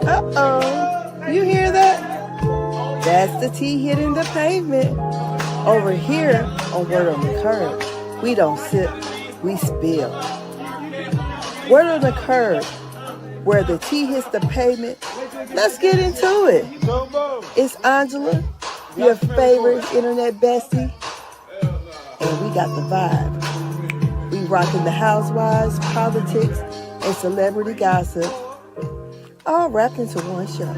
Uh-oh. You hear that? That's the tea hitting the pavement. Over here on Word on the Curb, we don't sip, we spill. Word on the Curb, where the tea hits the pavement. Let's get into it. It's Angela, your favorite internet bestie, and we got the vibe. We rocking the housewives, politics, and celebrity gossip, all wrapped into one show.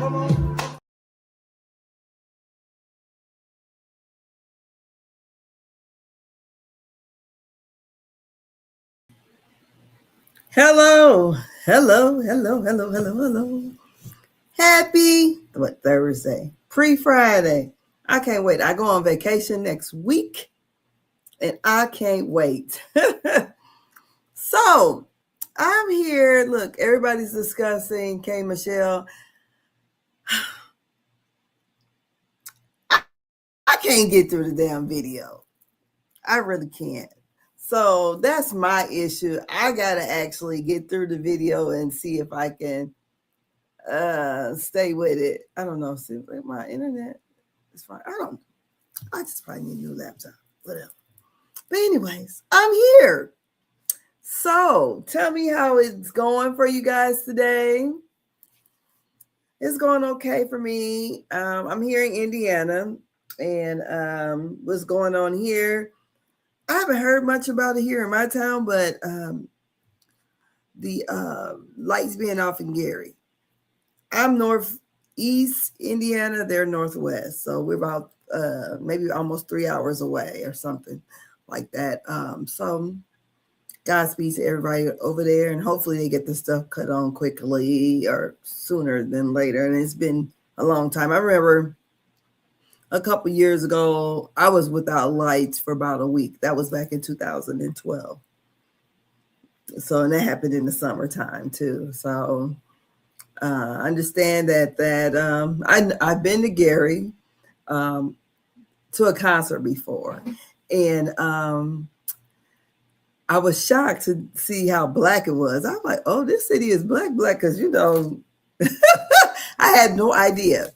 Hello. Happy Thursday, pre-Friday. I can't wait. I go on vacation next week, and I can't wait. So I'm here. Look, everybody's discussing K. Michelle. I can't get through the damn video. I really can't. So that's my issue. I gotta actually get through the video and see if I can stay with it. I don't know. See, my internet is fine. I just probably need a new laptop. Whatever. But anyways, I'm here. So tell me how it's going for you guys today. It's going okay for me. I'm here in Indiana, and what's going on here? I haven't heard much about it here in my town, but the lights being off in Gary. I'm northeast Indiana, they're northwest. So we're about maybe almost 3 hours away or something like that. So Godspeed to everybody over there, and hopefully they get the stuff cut on quickly or sooner than later. And it's been a long time. I remember a couple years ago, I was without lights for about a week. That was back in 2012. So, and that happened in the summertime too. So, I understand that I've been to Gary to a concert before, and I was shocked to see how black it was. I'm like, oh, this city is black, because I had no idea.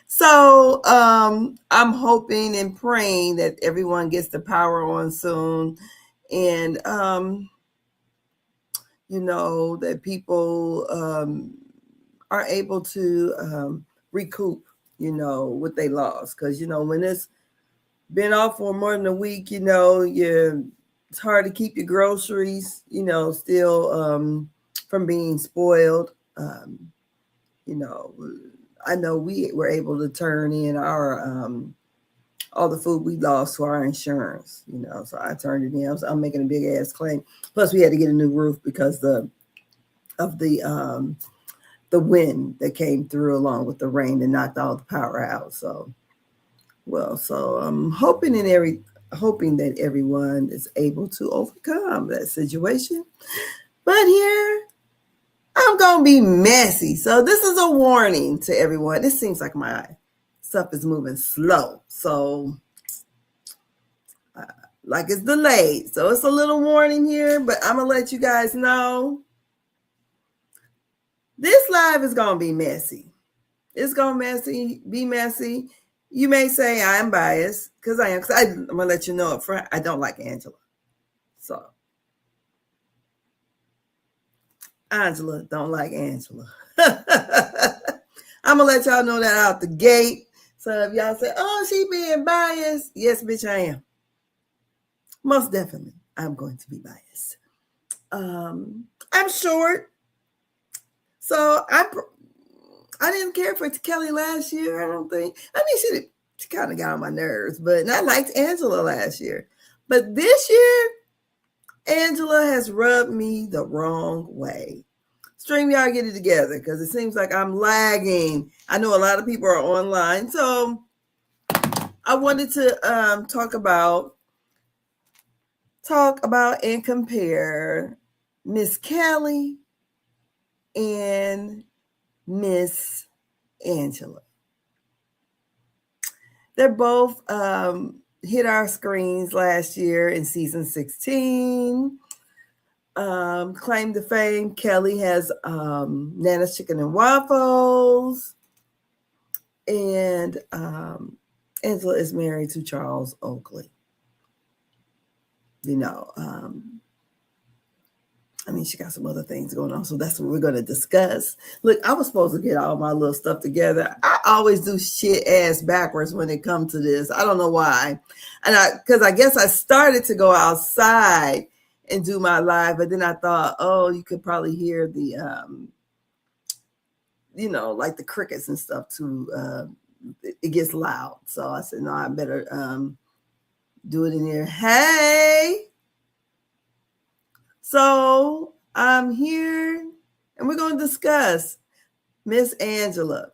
So I'm hoping and praying that everyone gets the power on soon, and that people are able to recoup, what they lost. Because when it's been off for more than a week, it's hard to keep your groceries, still from being spoiled. I know we were able to turn in our all the food we lost to our insurance, so I turned it in. I'm making a big ass claim. Plus, we had to get a new roof because of the wind that came through along with the rain and knocked all the power out. So I'm hoping that everyone is able to overcome that situation. But here, I'm going to be messy. So this is a warning to everyone. This seems like my stuff is moving slow. So like it's delayed. So it's a little warning here, but I'm going to let you guys know. This live is going to be messy. It's going to be messy. You may say I'm biased, because I am. Because I'm going to let you know up front, I don't like Angela. So Angela don't like Angela. I'm going to let y'all know that out the gate. So if y'all say, oh, she being biased. Yes, bitch, I am. Most definitely, I'm going to be biased. I'm short. So I didn't care for Kelli last year, I don't think. I mean, she kind of got on my nerves, but I liked Angela last year. But this year, Angela has rubbed me the wrong way. StreamYard, get it together, because it seems like I'm lagging. I know a lot of people are online. So I wanted to talk about and compare Miss Kelli and Miss Angela. They're both hit our screens last year in season 16. claim to fame. Kelli has Nana's Chicken and Waffles. And Angela is married to Charles Oakley. You know, I mean, she got some other things going on. So that's what we're going to discuss. Look, I was supposed to get all my little stuff together. I always do shit ass backwards when it comes to this. I don't know why. And because I guess I started to go outside and do my live, but then I thought, oh, you could probably hear the, you know, like the crickets and stuff too. It gets loud. So I said, no, I better do it in here. Hey. So I'm here and we're going to discuss Miss Angela.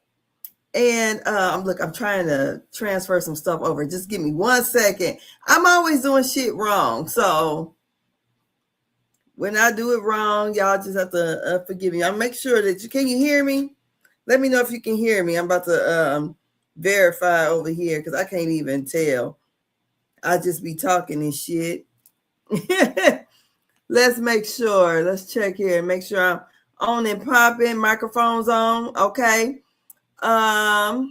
And look, I'm trying to transfer some stuff over. Just give me 1 second. I'm always doing shit wrong. So when I do it wrong, y'all just have to forgive me. I'll make sure that can you hear me? Let me know if you can hear me. I'm about to verify over here because I can't even tell. I just be talking and shit. Let's make sure. Let's check here and make sure I'm on and popping. Microphones on. Okay. So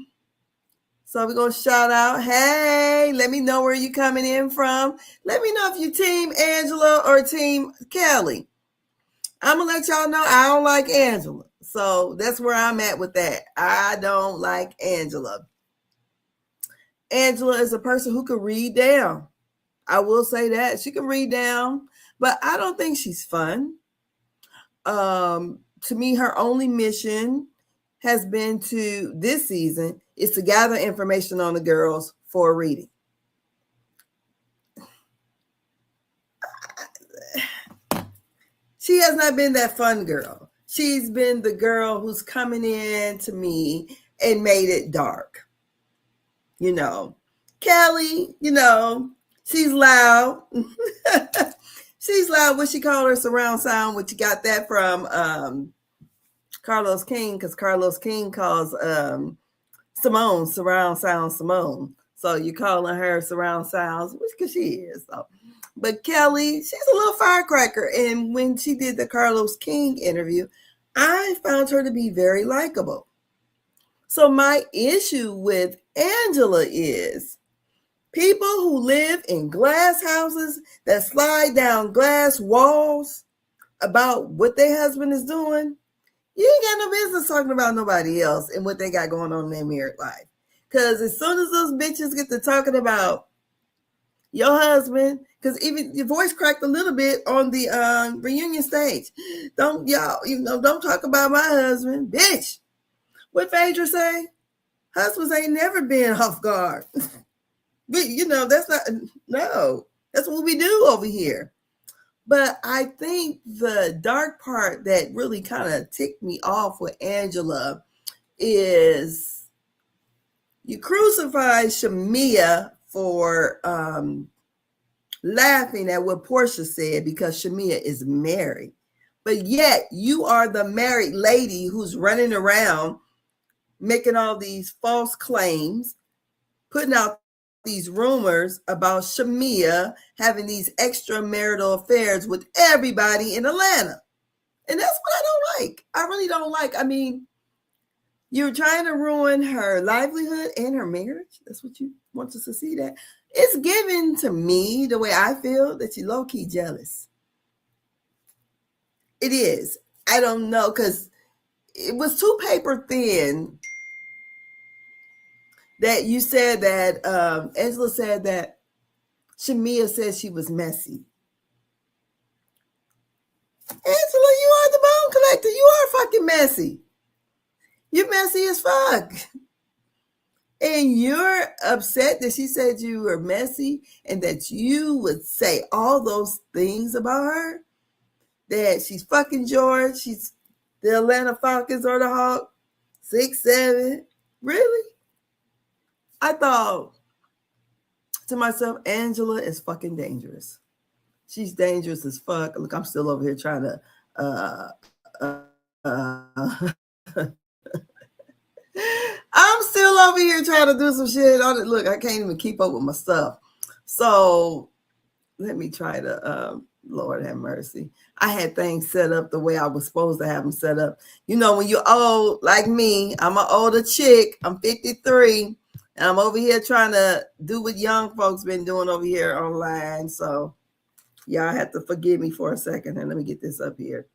we're going to shout out. Hey, let me know where you're coming in from. Let me know if you team Angela or team Kelli. I'm going to let y'all know I don't like Angela. So that's where I'm at with that. I don't like Angela. Angela is a person who can read down. I will say that. She can read down. But I don't think she's fun. To me, her only mission has been this season is to gather information on the girls for a reading. She has not been that fun girl. She's been the girl who's coming in to me and made it dark. You know, Kelli, you know, she's loud. She's loud. What she called her surround sound, which you got that from Carlos King, because Carlos King calls Simone surround sound Simone. So you're calling her surround sounds, which because she is. So. But Kelli, she's a little firecracker. And when she did the Carlos King interview, I found her to be very likable. So my issue with Angela is people who live in glass houses that slide down glass walls about what their husband is doing, you ain't got no business talking about nobody else and what they got going on in their married life. Because as soon as those bitches get to talking about your husband, because even your voice cracked a little bit on the reunion stage. Don't talk about my husband. Bitch, what Phaedra say? Husbands ain't never been off guard. But, that's what we do over here. But I think the dark part that really kind of ticked me off with Angela is you crucified Shamia for laughing at what Portia said because Shamia is married. But yet you are the married lady who's running around making all these false claims, putting out these rumors about Shamia having these extramarital affairs with everybody in Atlanta. And that's what I don't like. I really don't like. I mean, you're trying to ruin her livelihood and her marriage. That's what you want us to see that. It's given to me, the way I feel, that you're low-key jealous. It is. I don't know, because it was too paper thin that you said that Angela said that Shamia said she was messy. Angela, you are the bone collector. You are fucking messy. You're messy as fuck. And you're upset that she said you were messy and that you would say all those things about her. That she's fucking George. She's the Atlanta Falcons or the Hawk. 6'7". Really? I thought to myself, Angela is fucking dangerous. She's dangerous as fuck. Look, I'm still over here trying to I'm still over here trying to do some shit on it. Look, I can't even keep up with my stuff. So let me try to Lord have mercy. I had things set up the way I was supposed to have them set up. You know, when you're old, like me, I'm an older chick. I'm 53. And I'm over here trying to do what young folks been doing over here online. So y'all have to forgive me for a second. And let me get this up here.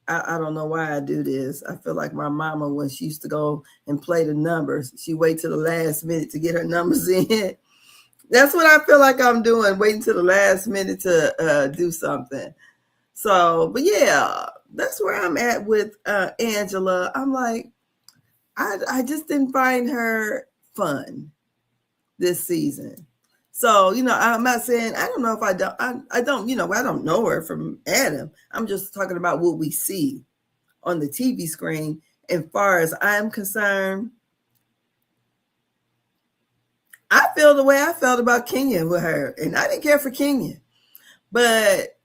I don't know why I do this. I feel like my mama, when she used to go and play the numbers, she wait till the last minute to get her numbers in. That's what I feel like I'm doing, waiting till the last minute to do something. So, but yeah, that's where I'm at with Angela. I'm like, I just didn't find her fun this season. So, you know, I'm not saying, I don't know if I don't, you know, I don't know her from Adam. I'm just talking about what we see on the TV screen. As far as I'm concerned, I feel the way I felt about Kenya with her. And I didn't care for Kenya. But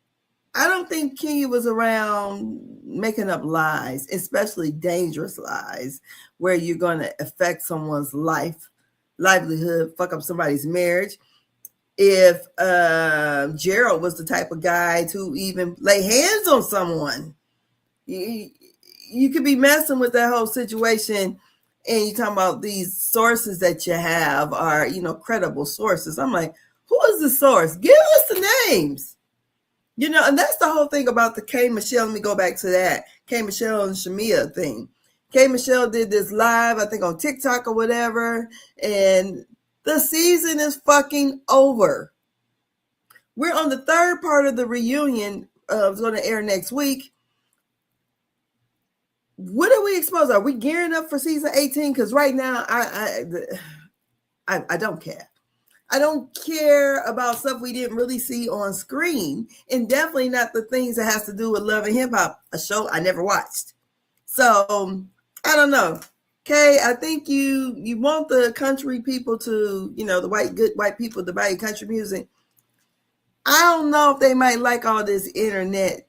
I don't think Kenya was around making up lies, especially dangerous lies, where you're going to affect someone's livelihood, fuck up somebody's marriage. If Gerald was the type of guy to even lay hands on someone, you could be messing with that whole situation. And you're talking about these sources that you have are, you know, credible sources. I'm like, who is the source? Give us the names. You know, and that's the whole thing about the K. Michelle. Let me go back to that. K. Michelle and Shamia thing. K. Michelle did this live, I think on TikTok or whatever. And the season is fucking over. We're on the third part of the reunion. It's going to air next week. What are we exposed? Are we gearing up for season 18? Because right now, I don't care. I don't care about stuff we didn't really see on screen, and definitely not the things that has to do with Love and Hip Hop, a show I never watched. So I don't know. Okay, I think you want the country people to, you know, the good white people to buy country music. I don't know if they might like all this internet,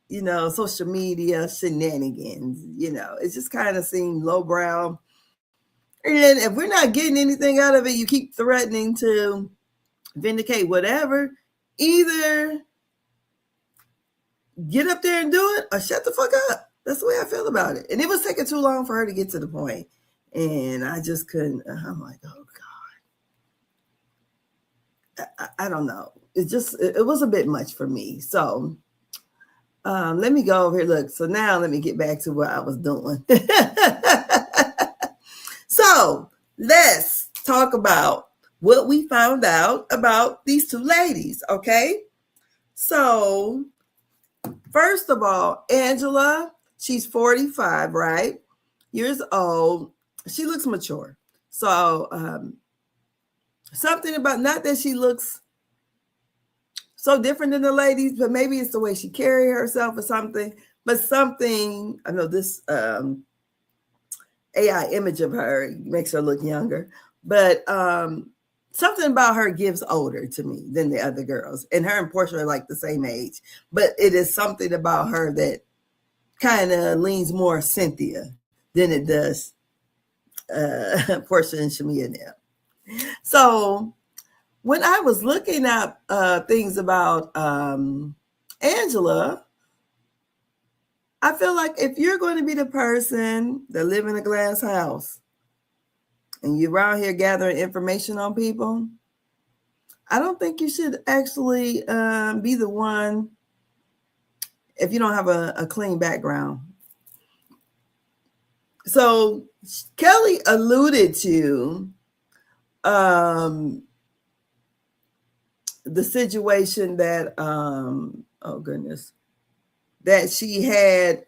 you know, social media shenanigans. You know, it just kind of seemed lowbrow. And if we're not getting anything out of it, you keep threatening to vindicate whatever. Either get up there and do it or shut the fuck up. That's the way I feel about it. And it was taking too long for her to get to the point. And I just couldn't. I'm like, oh God. I don't know. It was a bit much for me. So let me go over here. Look, so now let me get back to what I was doing. So let's talk about what we found out about these two ladies, okay? So first of all, Angela, she's 45, right? Years old. She looks mature. So something about, not that she looks so different than the ladies, but maybe it's the way she carry herself or something. But something, I know this AI image of her makes her look younger, but something about her gives older to me than the other girls. And her and Portia are like the same age, but it is something about her that kind of leans more Cynthia than it does Portia and Shamia now. So when I was looking at things about Angela, I feel like if you're going to be the person that live in a glass house and you're around here gathering information on people, I don't think you should actually be the one if you don't have a clean background. So Kelli alluded to the situation that, oh goodness, that she had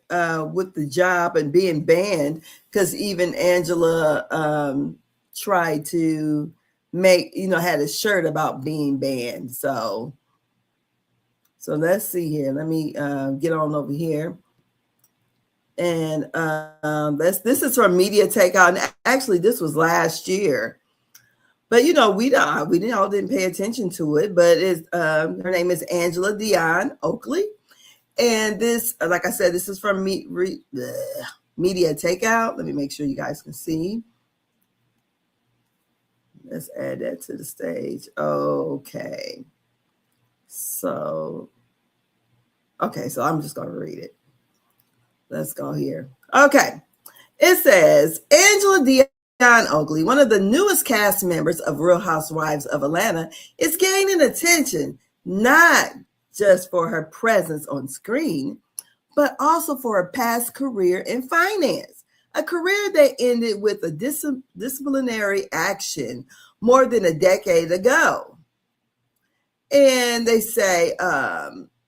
with the job and being banned, because even Angela tried to make, you know, had a shirt about being banned. So let's see here. Let me get on over here. And this is from Media Takeout. And actually, this was last year. But, you know, we all didn't pay attention to it. But her name is Angela Oakley. And this, like I said, this is from Media Takeout. Let me make sure you guys can see. Let's add that to the stage. Okay. So, okay, so I'm just going to read it. Let's go here. Okay. It says Angela Oakley, one of the newest cast members of Real Housewives of Atlanta, is gaining attention not just for her presence on screen, but also for her past career in finance, a career that ended with a disciplinary action more than a decade ago. And they say,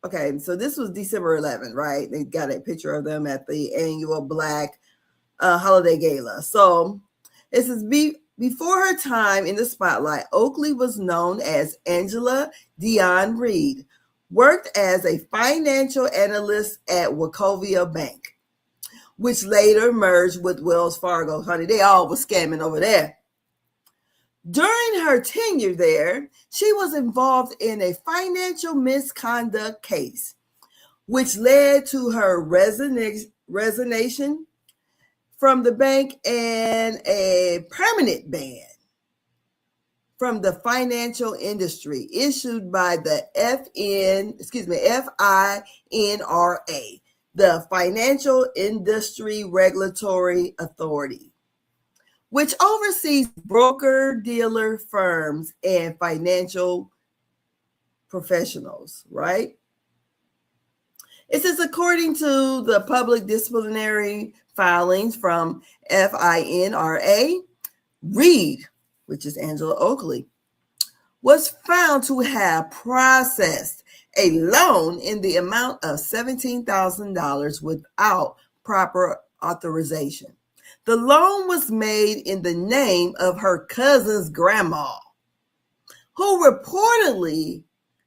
okay, so this was December 11th, right? They got a picture of them at the annual Black holiday gala. So it says, before her time in the spotlight, Oakley was known as Angela Dion Reed, worked as a financial analyst at Wachovia Bank, which later merged with Wells Fargo. Honey, they all were scamming over there. During her tenure there, she was involved in a financial misconduct case, which led to her resignation from the bank and a permanent ban from the financial industry issued by the FINRA, the Financial Industry Regulatory Authority, which oversees broker-dealer firms and financial professionals, right? It says, according to the public disciplinary filings from FINRA, Reed, which is Angela Oakley, was found to have processed a loan in the amount of $17,000 without proper authorization. The loan was made in the name of her cousin's grandma, who reportedly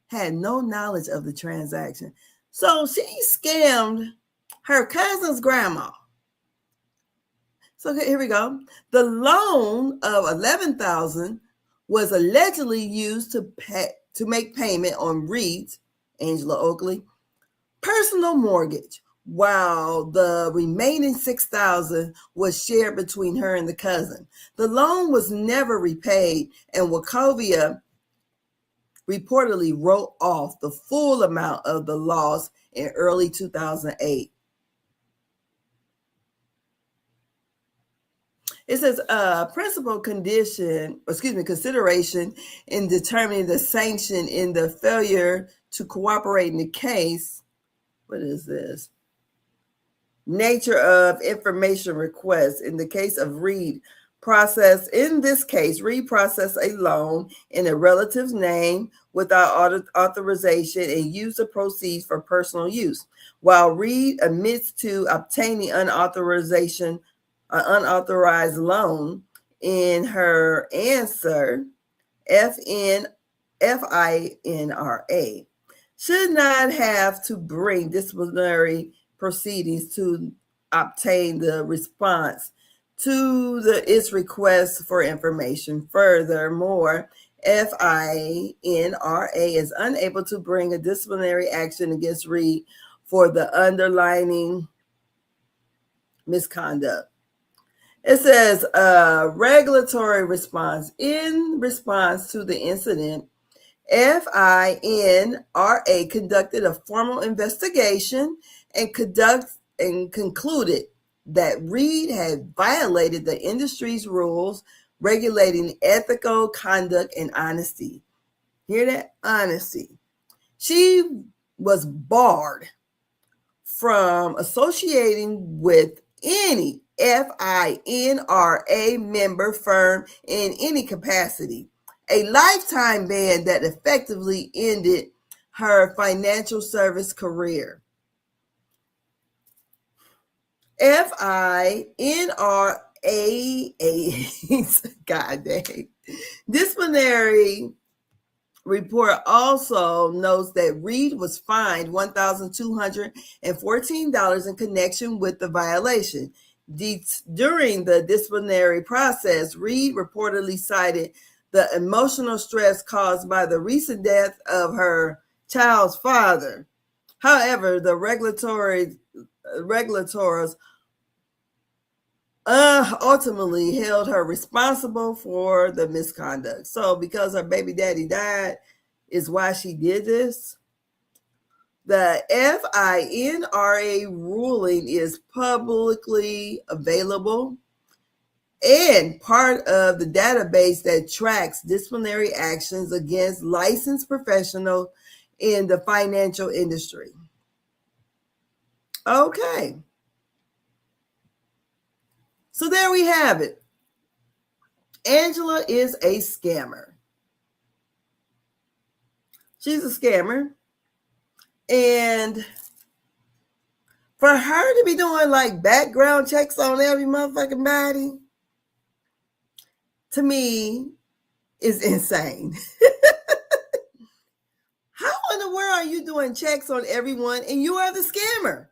had no knowledge of the transaction. So she scammed her cousin's grandma. So here we go. The loan of $11,000 was allegedly used to make payment on Reed's, Angela Oakley, personal mortgage, while the remaining $6,000 was shared between her and the cousin. The loan was never repaid, and Wachovia reportedly wrote off the full amount of the loss in early 2008. It says principal consideration in determining the sanction in the failure to cooperate in the case. What is this? Nature of information request. In the case of Reed, Reed processed a loan in a relative's name without authorization and used the proceeds for personal use, while Reed admits to obtaining unauthorized loan in her answer. FINRA should not have to bring disciplinary proceedings to obtain the response to its request for information. Furthermore, FINRA is unable to bring a disciplinary action against Reed for the underlying misconduct. It says regulatory response. In response to the incident, FINRA conducted a formal investigation and concluded that Reed had violated the industry's rules regulating ethical conduct and honesty. Hear that? Honesty. She was barred from associating with any FINRA member firm in any capacity, a lifetime ban that effectively ended her financial service career. FINRA, God dang, disciplinary report also notes that Reed was fined $1,214 in connection with the violation. During the disciplinary process, Reed reportedly cited the emotional stress caused by the recent death of her child's father. However, the regulators ultimately held her responsible for the misconduct. So because her baby daddy died, is why she did this. The FINRA ruling is publicly available and part of the database that tracks disciplinary actions against licensed professionals in the financial industry. Okay. So there we have it. Angela is a scammer. She's a scammer. And for her to be doing like background checks on every motherfucking body, to me, is insane. How in the world are you doing checks on everyone and you are the scammer?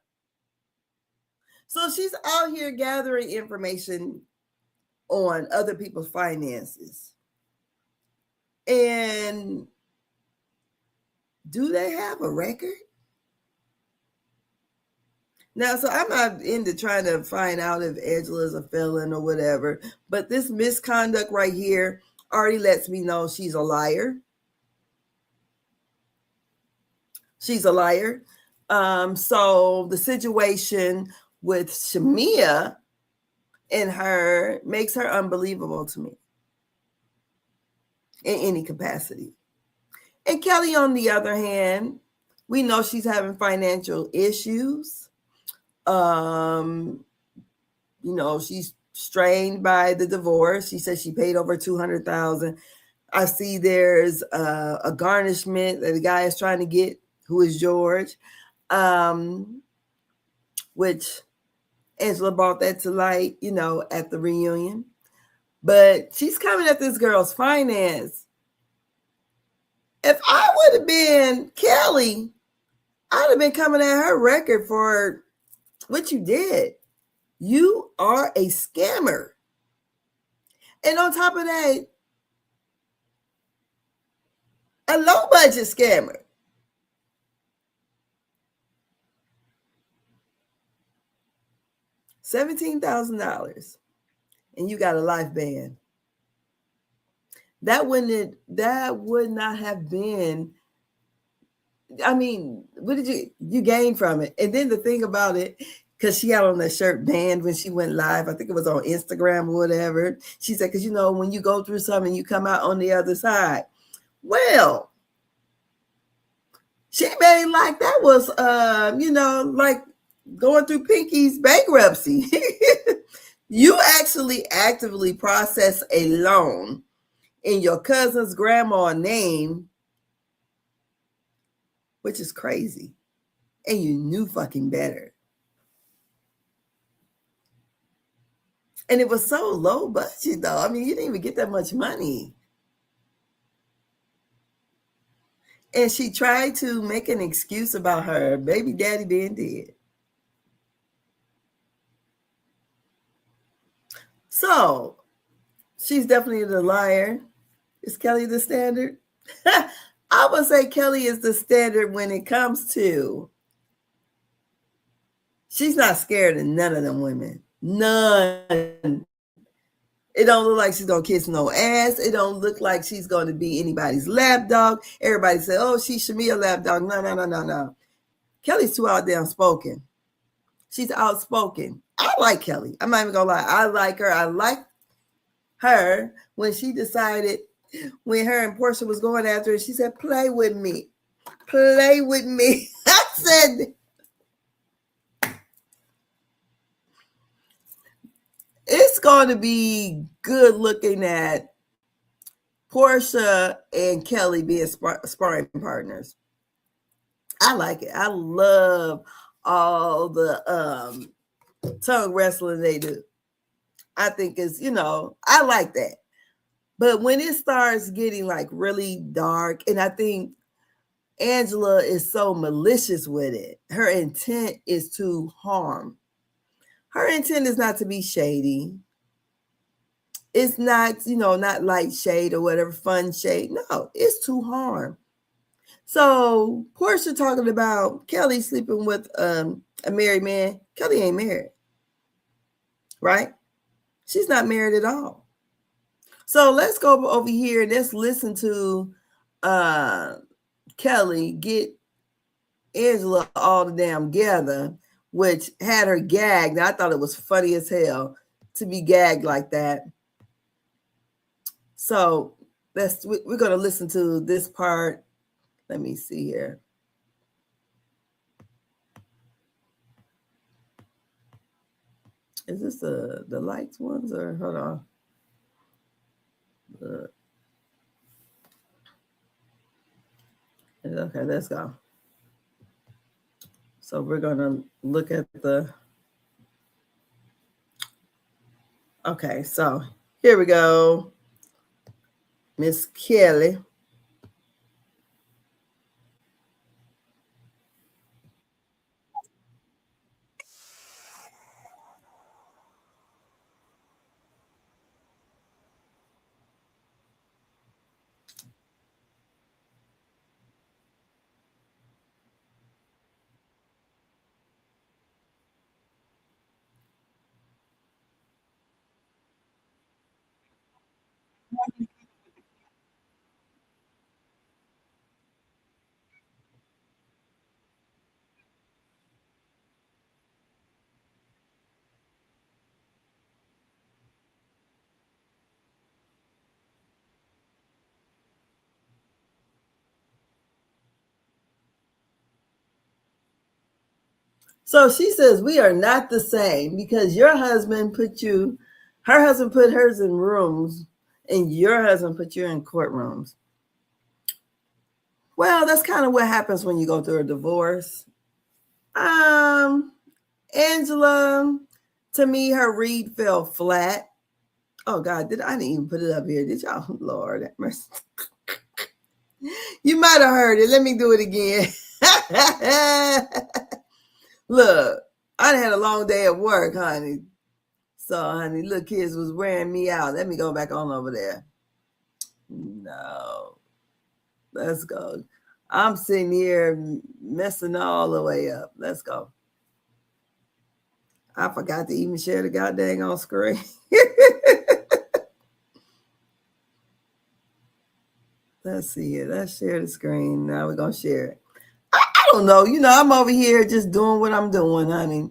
So she's out here gathering information on other people's finances. And do they have a record? Now, so I'm not into trying to find out if Angela's a felon or whatever, but this misconduct right here already lets me know she's a liar. She's a liar. So the situation with Shamia and her makes her unbelievable to me in any capacity. And Kelli, on the other hand, we know she's having financial issues. She's strained by the divorce. She said she paid over $200,000. I see there's a garnishment that the guy is trying to get, who is George, which Angela brought that to light, at the reunion. But she's coming at this girl's finance. If I would have been Kelli, I'd have been coming at her record for what you did. You are a scammer. And on top of that, a low budget scammer. $17,000 and you got a life ban. That would not have been, I mean, what did you gain from it? And then the thing about it, because she had on that shirt band when she went live, I think it was on Instagram or whatever. She said, because when you go through something, you come out on the other side. Well, she made like that was, like going through Pinky's bankruptcy. You actually actively process a loan in your cousin's grandma's name, which is crazy. And you knew fucking better. And it was so low budget, though. I mean, you didn't even get that much money. And she tried to make an excuse about her baby daddy being dead. So she's definitely the liar. Is Kelli the standard? I would say Kelli is the standard when it comes to, she's not scared of none of them women. None. It don't look like she's going to kiss no ass. It don't look like she's going to be anybody's lapdog. Everybody say, oh, she's Shamia lapdog. No. Kelli's too outspoken. She's outspoken. I like Kelli. I'm not even going to lie. I like her. I like her when she decided, when her and Portia was going after her, she said, play with me. Play with me. I said, it's going to be good looking at Portia and Kelli being sparring partners. I like it. I love all the tongue wrestling they do. I think it's, I like that. But when it starts getting like really dark, and I think Angela is so malicious with it, her intent is to harm. Her intent is not to be shady. It's not, not light shade or whatever, fun shade. No, it's to harm. So Portia talking about Kelli sleeping with a married man. Kelli ain't married, right? She's not married at all. So let's go over here and let's listen to Kelli get Angela all the damn together, which had her gagged. I thought it was funny as hell to be gagged like that. So we're going to listen to this part. Let me see here. Is this the lights ones or hold on? Okay, let's go. So we're going to look at the. Okay, so here we go. Miss Kelli. So she says we are not the same because her husband put hers in rooms and your husband put you in courtrooms. Well, that's kind of what happens when you go through a divorce. Angela, to me, her read fell flat. Oh God, I didn't even put it up here. Did y'all? Lord have mercy. You might have heard it. Let me do it again. Look, I had a long day at work, honey. So, honey, little kids was wearing me out. Let me go back on over there. No. Let's go. I'm sitting here messing all the way up. Let's go. I forgot to even share the goddamn on screen. Let's see here. Let's share the screen. Now we're going to share it. I don't know. I'm over here just doing what I'm doing, honey.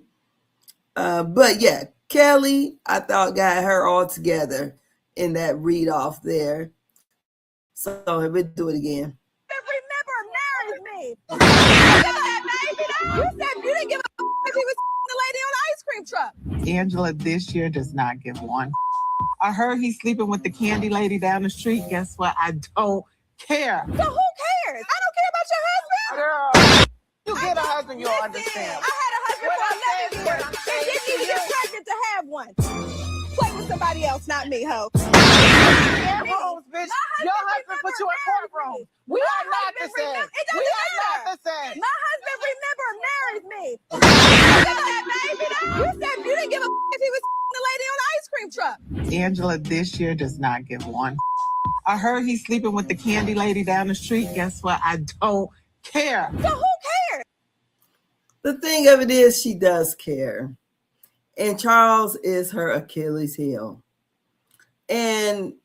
But yeah, Kelli, I thought got her all together in that read off there. So we'll do it again. Remember, married me. You said you didn't give a if he was the lady on the ice cream truck. Angela this year does not give one. I heard he's sleeping with the candy lady down the street. Guess what? I don't care. So who cares? I don't care about your husband. Girl, you get a husband, you'll understand. I had a husband for 11 years. And didn't even get pregnant to have one. Play with somebody else, not me, ho. Courtrooms, bitch. Your husband put you in courtroom. We are not the same. We are not the same. My husband, remember, married me. You said you didn't give a if he was the lady on the ice cream truck. Angela this year does not give one. I heard he's sleeping with the candy lady down the street. Guess what? I don't care. So who cares? The thing of it is she does care. And Charles is her Achilles heel. And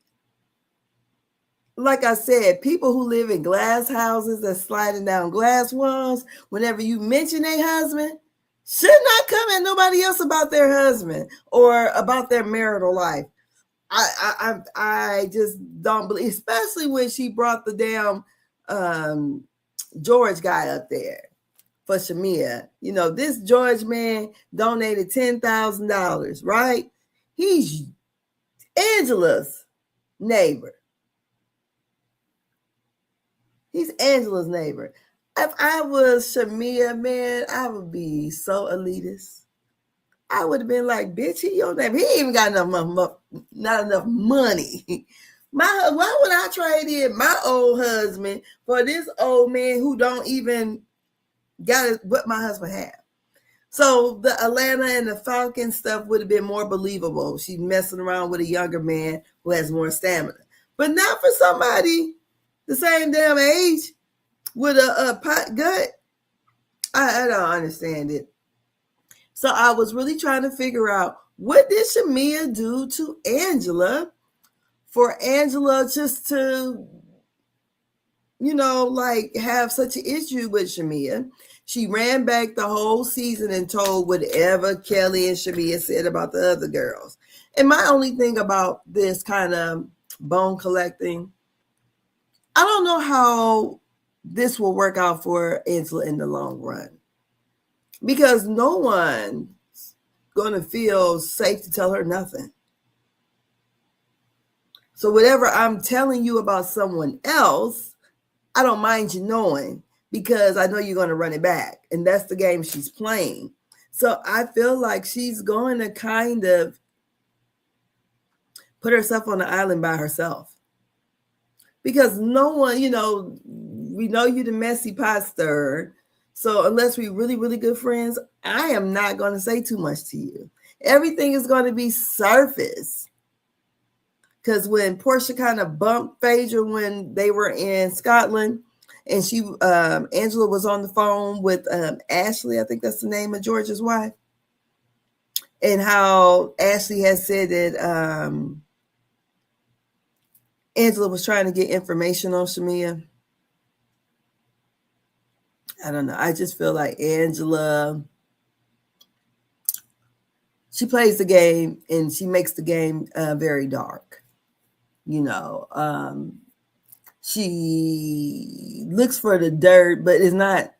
like I said, people who live in glass houses that's sliding down glass walls, whenever you mention a husband, should not come at nobody else about their husband or about their marital life. I just don't believe, especially when she brought the damn George guy up there for Shamia. This George man donated $10,000, right? He's Angela's neighbor. He's Angela's neighbor. If I was Shamia, man, I would be so elitist. I would have been like, bitch, he your neighbor. He ain't even got not enough money. Why would I trade in my old husband for this old man who don't even got what my husband had? So the Atlanta and the Falcon stuff would have been more believable. She's messing around with a younger man who has more stamina. But not for somebody the same damn age with a pot gut. I don't understand it. So I was really trying to figure out, what did Shamia do to Angela for Angela just to like have such an issue with Shamea. She ran back the whole season and told whatever Kelli and Shamea said about the other girls. And my only thing about this kind of bone collecting, I don't know how this will work out for Angela in the long run, because no one's going to feel safe to tell her nothing. So whatever I'm telling you about someone else, I don't mind you knowing, because I know you're going to run it back. And that's the game she's playing. So I feel like she's going to kind of put herself on the island by herself. Because no one, we know you're the messy pot stirrer. So unless we're really, really good friends, I am not going to say too much to you. Everything is going to be surface. Because when Portia kind of bumped Phaedra when they were in Scotland, and Angela was on the phone with Ashley, I think that's the name of George's wife, and how Ashley has said that Angela was trying to get information on Shamea. I don't know. I just feel like Angela, she plays the game and she makes the game very dark. She looks for the dirt, but it's not,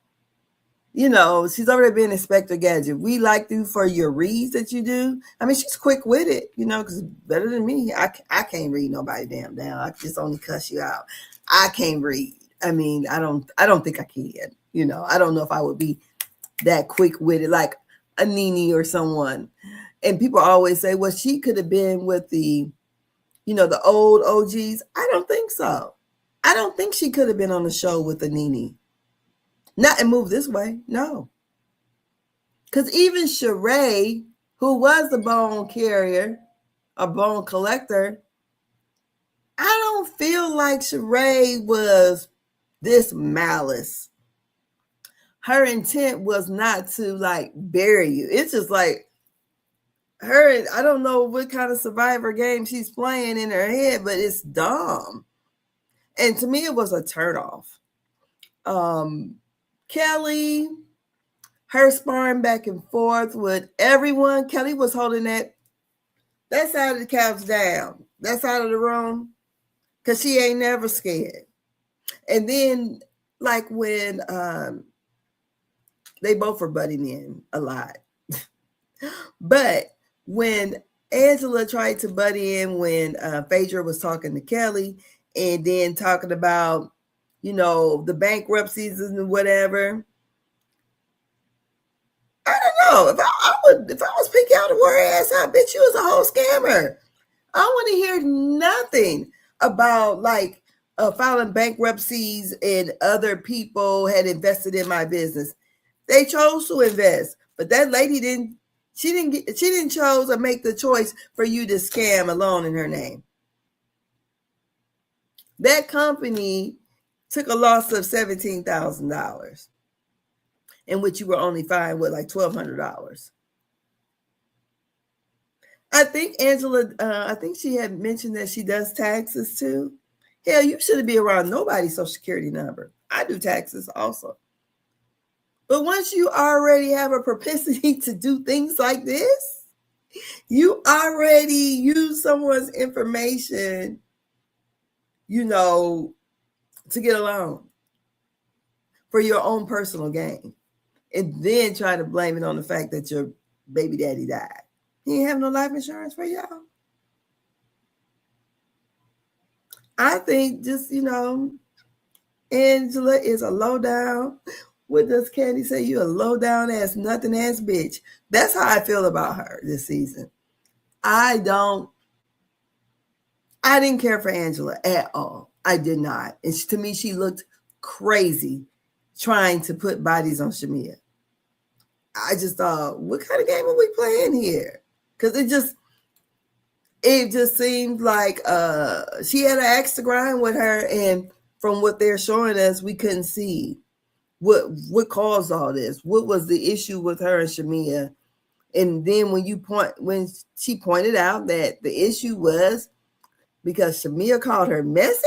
she's already been Inspector Gadget. We like you for your reads that you do. I mean, she's quick with it, because better than me. I can't read nobody damn down. I just only cuss you out. I can't read. I mean, I don't think I can. I don't know if I would be that quick with it, like a Nene or someone. And people always say, well, she could have been with the old OGs. I don't think so. I don't think she could have been on the show with the Nene. Not and Move This Way. No. Because even Sheree, who was the bone carrier, a bone collector, I don't feel like Sheree was this malice. Her intent was not to bury you. It's just like her, I don't know what kind of survivor game she's playing in her head, but it's dumb. And to me, it was a turnoff. Kelli, her sparring back and forth with everyone. Kelli was holding that side of the couch down, that side of the room, because she ain't never scared. And then, when they both were butting in a lot. But when Angela tried to butt in when Phaedra was talking to Kelli, and then talking about, the bankruptcies and whatever. I don't know. If I was picking out a word ass, I bet you was a whole scammer. I don't want to hear nothing about filing bankruptcies and other people had invested in my business. They chose to invest, but that lady didn't. She didn't chose or make the choice for you to scam a loan in her name. That company took a loss of $17,000, in which you were only fined with $1,200. I think Angela, I think she had mentioned that she does taxes too. Hell, you shouldn't be around nobody's social security number. I do taxes also. But once you already have a propensity to do things like this, you already use someone's information, to get a loan for your own personal gain, and then try to blame it on the fact that your baby daddy died. He didn't have no life insurance for y'all. I think just, Angela is a low down. What does Candy say? You a low down ass, nothing ass bitch. That's how I feel about her this season. I didn't care for Angela at all. I did not. And to me, she looked crazy trying to put bodies on Shamea. I just thought, what kind of game are we playing here? Because it just seemed like she had an axe to grind with her, and from what they're showing us, we couldn't see what caused all this. What was the issue with her and Shamea? And then when she pointed out that the issue was because Shamea called her messy.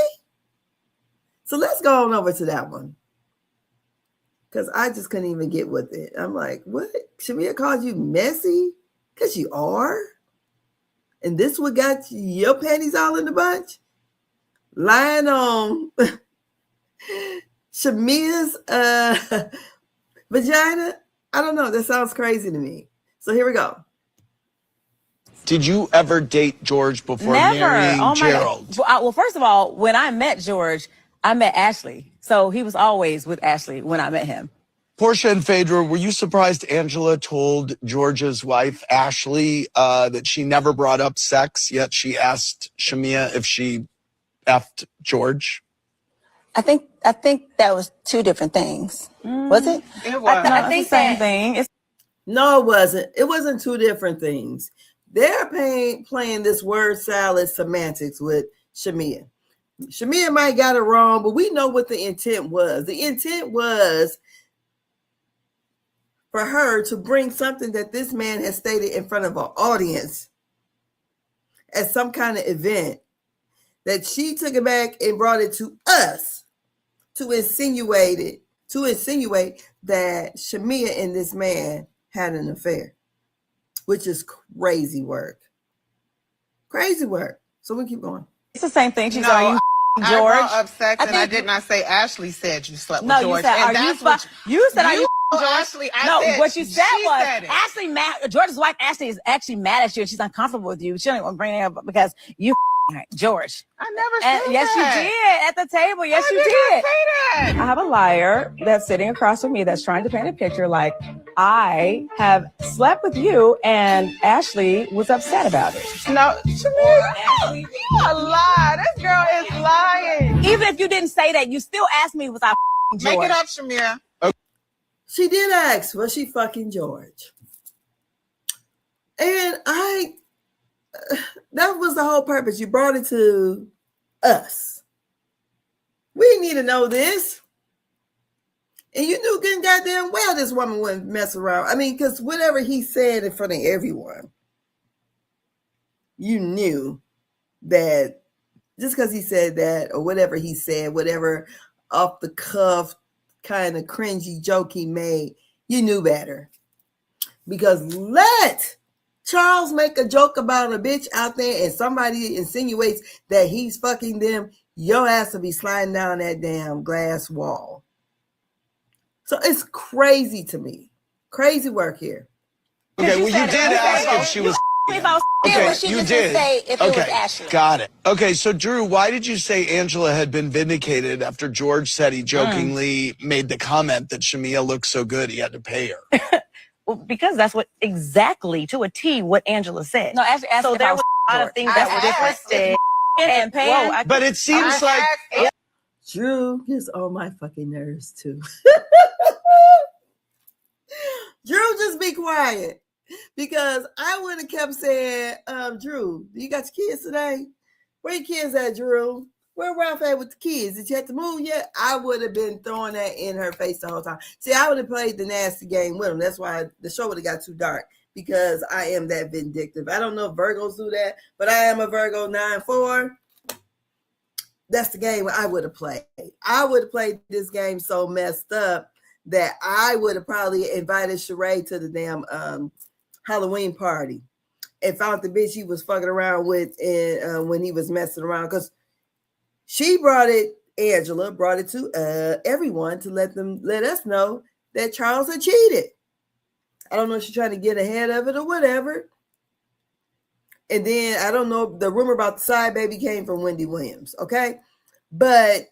So let's go on over to that one. Because I just couldn't even get with it. I'm like, what? Shamia called you messy? Because you are? And this what got your panties all in the bunch? Lying on Shamia's vagina? I don't know. That sounds crazy to me. So here we go. Did you ever date George before marrying Gerald? Well, first of all, when I met George, I met Ashley. So he was always with Ashley when I met him. Portia and Phaedra, were you surprised Angela told George's wife, Ashley, that she never brought up sex, yet she asked Shamia if she effed George? I think that was two different things. Was it? It was. I think the same thing. No, it wasn't. It wasn't two different things. They're playing this word salad semantics with Shamia. Shamia might got it wrong, but we know what the intent was. The intent was for her to bring something that this man has stated in front of an audience at some kind of event, that she took it back and brought it to us to insinuate that Shamia and this man had an affair, which is crazy work. Crazy work. So we keep going. It's the same thing. She's No, are you I George? brought up sex, and I did not say Ashley said you slept with No, George. you said, and are you that's what you said, are you George? George? Ashley, I No, said, what you said she was said it. Ashley George's wife Ashley is actually mad at you and she's uncomfortable with you. She don't want to bring it up because you George. I never said Yes, that. you did at the table. Yes, I you did did. not say that. I have a liar that's sitting across from me that's trying to paint a picture like I have slept with you and Ashley was upset about it. No, Shamia, you a lie. This girl is lying. Even if you didn't say that, you still asked me was I George. Make it up, Shamia. She did ask, was she fucking George? And that was the whole purpose. You brought it to us. We need to know this. And you knew good and goddamn well this woman wouldn't mess around. I mean, because whatever he said in front of everyone, you knew that just because he said that or whatever he said, whatever off the cuff kind of cringy joke he made, you knew better. Because let Charles make a joke about a bitch out there and somebody insinuates that he's fucking them, your ass will be sliding down that damn glass wall. So it's crazy to me. Crazy work here. Okay, well, you did ask if she was. Okay, She you just did. didn't say if it was Ashley. Got it. Okay, so Drew, why did you say Angela had been vindicated after George said he jokingly made the comment that Shamia looked so good he had to pay her? Well, because that's what exactly to a T what Angela said. No, Ashley asked so if there I was was a lot of things that were twisted and Pan. But it seems like Drew gets on my fucking nerves too. Drew, just be quiet. Because I would have kept saying, Drew, you got your kids today? Where your kids at, Drew? Where Ralph at with the kids? Did you have to move yet? I would have been throwing that in her face the whole time. See, I would have played the nasty game with him. That's why the show would have got too dark, because I am that vindictive. I don't know if Virgos do that, but I am a Virgo 9-4. That's the game I would have played. I would have played this game so messed up that I would have probably invited Sheree to the damn Halloween party and found the bitch he was fucking around with when he was messing around, because Angela brought it to everyone to let us know that Charles had cheated. I don't know if she's trying to get ahead of it or whatever. And then I don't know, the rumor about the side baby came from Wendy Williams, okay? But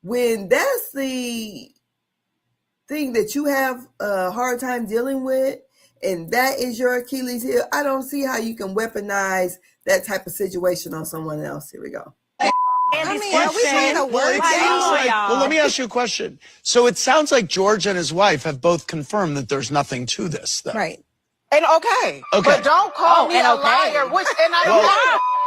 when that's the thing that you have a hard time dealing with, and that is your Achilles heel, I don't see how you can weaponize that type of situation on someone else. Here we go. I mean, are we saying a word? Well, let me ask you a question. So it sounds like George and his wife have both confirmed that there's nothing to this, though. Right. And okay. But don't call me a liar.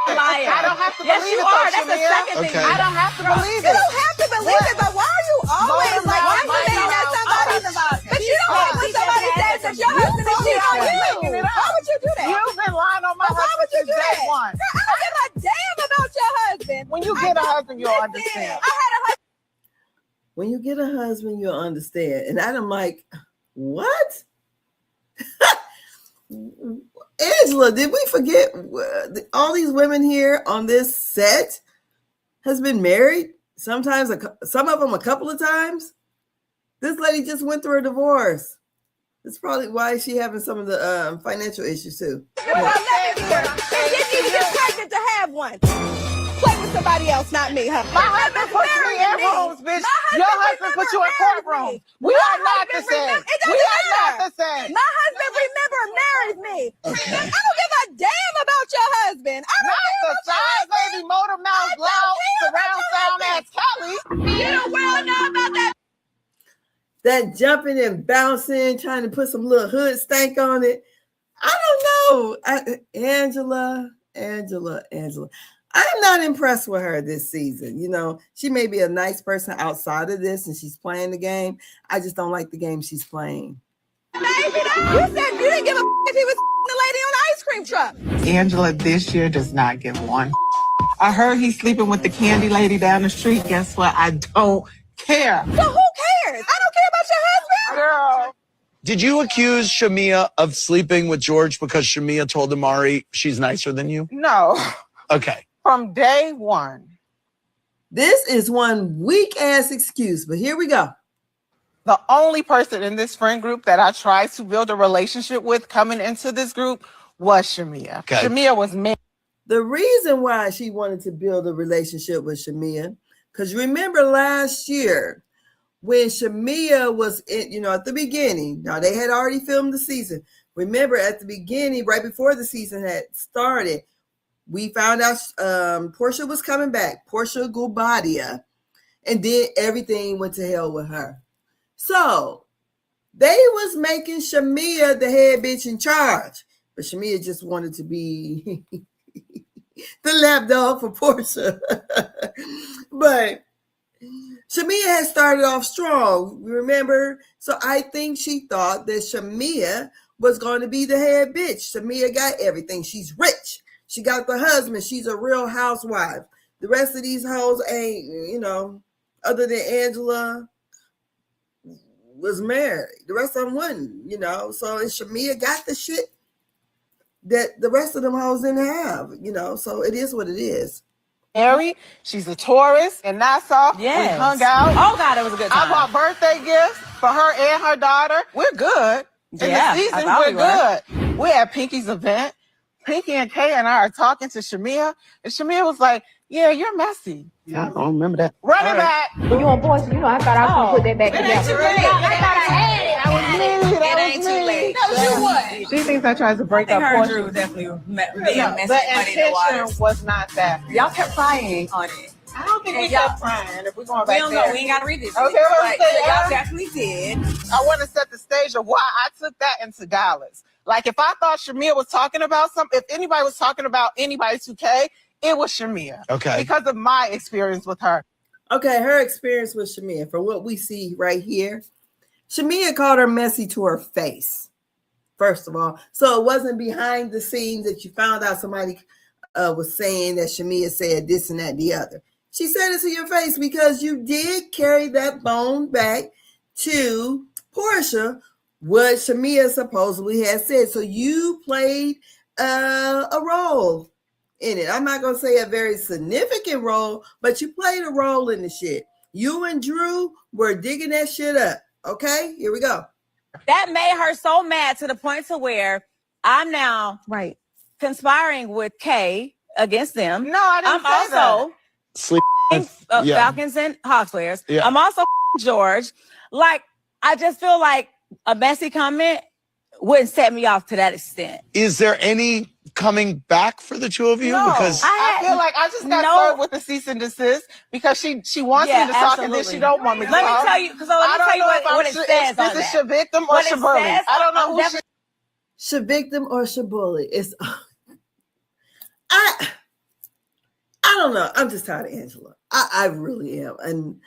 Liar. I don't have to Yes, believe you it. are. That's the second thing. Okay. I don't have to believe You it. don't have to believe it, but why are you always like activating that somebody? But you don't like when somebody says that your husband is cheating on you. Why would you do that? You've been lying on my Why would you husband do since day that? one. I don't give a damn about your husband. When you get a husband, you'll understand. I had a husband get a husband, you'll understand. And I'm like, what? Angela, did we forget all these women here on this set has been married? Sometimes, some of them a couple of times. This lady just went through a divorce. That's probably why she having some of the financial issues too. Well, let me hear. She didn't even get pregnant to have one. Play with somebody else, not me, huh? My husband puts me in rooms, bitch. Your husband puts you in courtrooms. We are not the same. We are not the same. My husband, remember, married me. Okay. I don't give a damn about your husband. I don't Not care the about your side husband. baby motor mouth loud surround sound ass Kelly. You don't well know about that. That jumping and bouncing, trying to put some little hood stank on it. I don't know. Angela. I'm not impressed with her this season. You know, she may be a nice person outside of this and she's playing the game. I just don't like the game she's playing. Baby, you said you didn't give a if he was the lady on the ice cream truck. Angela this year does not give one. I heard he's sleeping with the candy lady down the street. Guess what? I don't care. So who cares? I don't care about your husband. Girl. Did you accuse Shamia of sleeping with George because Shamia told Amari she's nicer than you? No. Okay. From day one. This is one weak ass excuse, but here we go. The only person in this friend group that I tried to build a relationship with coming into this group was Shamia. Okay. Shamia was married. The reason why she wanted to build a relationship with Shamia, because remember last year when Shamia was in, at the beginning, now they had already filmed the season. Remember at the beginning, right before the season had started, we found out Portia was coming back, Portia Gubadia, and then everything went to hell with her. So they was making Shamia the head bitch in charge, but Shamia just wanted to be the lapdog for Portia. But Shamia had started off strong, remember? So I think she thought that Shamia was going to be the head bitch. Shamia got everything. She's rich. She got the husband. She's a real housewife. The rest of these hoes ain't, other than Angela was married. The rest of them wasn't, So and Shamia got the shit that the rest of them hoes didn't have, So it is what it is. Married. She's a tourist in Nassau. Yes. We hung out. Oh God, it was a good time. I bought birthday gifts for her and her daughter. We're good. In Yeah, the season, I thought we're we were. good. We're at Pinky's event. Pinky and Kay and I are talking to Shamia, and Shamia was like, "Yeah, you're messy." Yeah, I don't remember that. Run it back. You on voice, I thought I was gonna put that back together. I thought I had it. I was Me, that It ain't was too me. late. That was you. What? She thinks I tried to break up her and Portia. Drew definitely being No, messy the money in the water. intention was not that. Y'all kept crying on it. I don't think And we y'all- kept crying. If we're going We back don't there. know. We ain't got to read this. Okay, shit. let's Like, say, y'all definitely did. I want to set the stage of why I took that into Dallas. Like, if I thought Shamia was talking about something, if anybody was talking about anybody 2K, it was Shamia. Okay. Because of my experience with her. Okay, her experience with Shamia, from what we see right here, Shamia called her messy to her face, first of all. So it wasn't behind the scenes that you found out somebody was saying that Shamia said this and that, the other. She said it to your face because you did carry that bone back to Portia, what Shamia supposedly has said. So you played a role in it. I'm not going to say a very significant role, but you played a role in the shit. You and Drew were digging that shit up. Okay, here we go. That made her so mad to the point to where I'm now Right. conspiring with Kay against them. No, I didn't I'm say also Sleep. Yeah. Falcons and Hawks players. Yeah. I'm also George. Like, I just feel like a messy comment wouldn't set me off to that extent. Is there any coming back for the two of you? No, Because I feel like I just got served with the cease and desist because she wants me to talk and then she don't want me to Let talk. me tell you, because let me tell you what it says on This is that. Shavictim or What it Shabuli. says I don't know on who Shavictim or Shabuli. It's I don't know. I'm just tired of Angela. I really am. And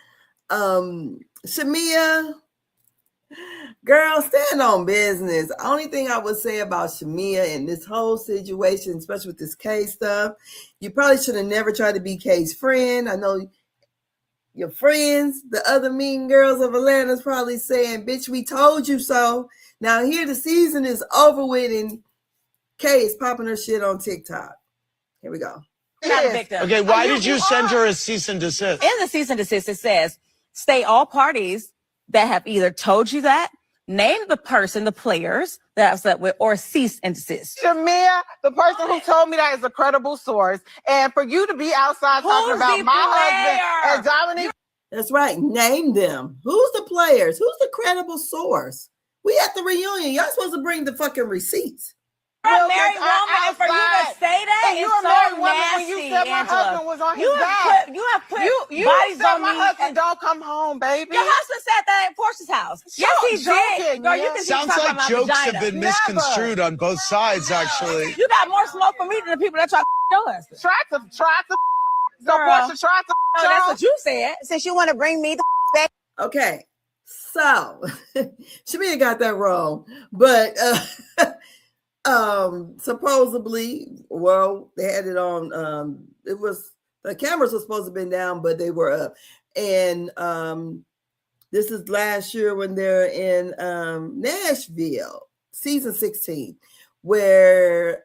Shamia, girl, stand on business. Only thing I would say about Shamia in this whole situation, especially with this Kay stuff, you probably should have never tried to be Kay's friend. I know your friends, the other mean girls of Atlanta, is probably saying, bitch, we told you so. Now here the season is over with and Kay is popping her shit on TikTok. Here we go. Not a victim. Okay, why did you send her a cease and desist? In the cease and desist, it says, stay all parties that have either told you that, name the person, the players that I've slept with, or cease and desist. Shamia, the person who told me that is a credible source. And for you to be outside talking about my husband and Dominique. That's right. Name them. Who's the players? Who's the credible source? We at the reunion. Y'all supposed to bring the fucking receipts. You're a married woman, for you to say that and is you're a so married woman nasty, when you said my Angela. husband was on his You back. have put You bodies said on my me. husband don't come home, baby. Your husband said that at Portia's house. Yes, he did. Girl, you can Sounds talk like about jokes vagina. have been misconstrued on both sides, actually. You got more smoke for me than the people that try to your husband. Try to. So Girl. Portia tried to. No, that's what you said. Since you want to bring me the back. Okay. So Shamia got that wrong. But supposedly, well, they had it on it was the cameras were supposed to have been down, but they were up. And this is last year when they're in Nashville, season 16, where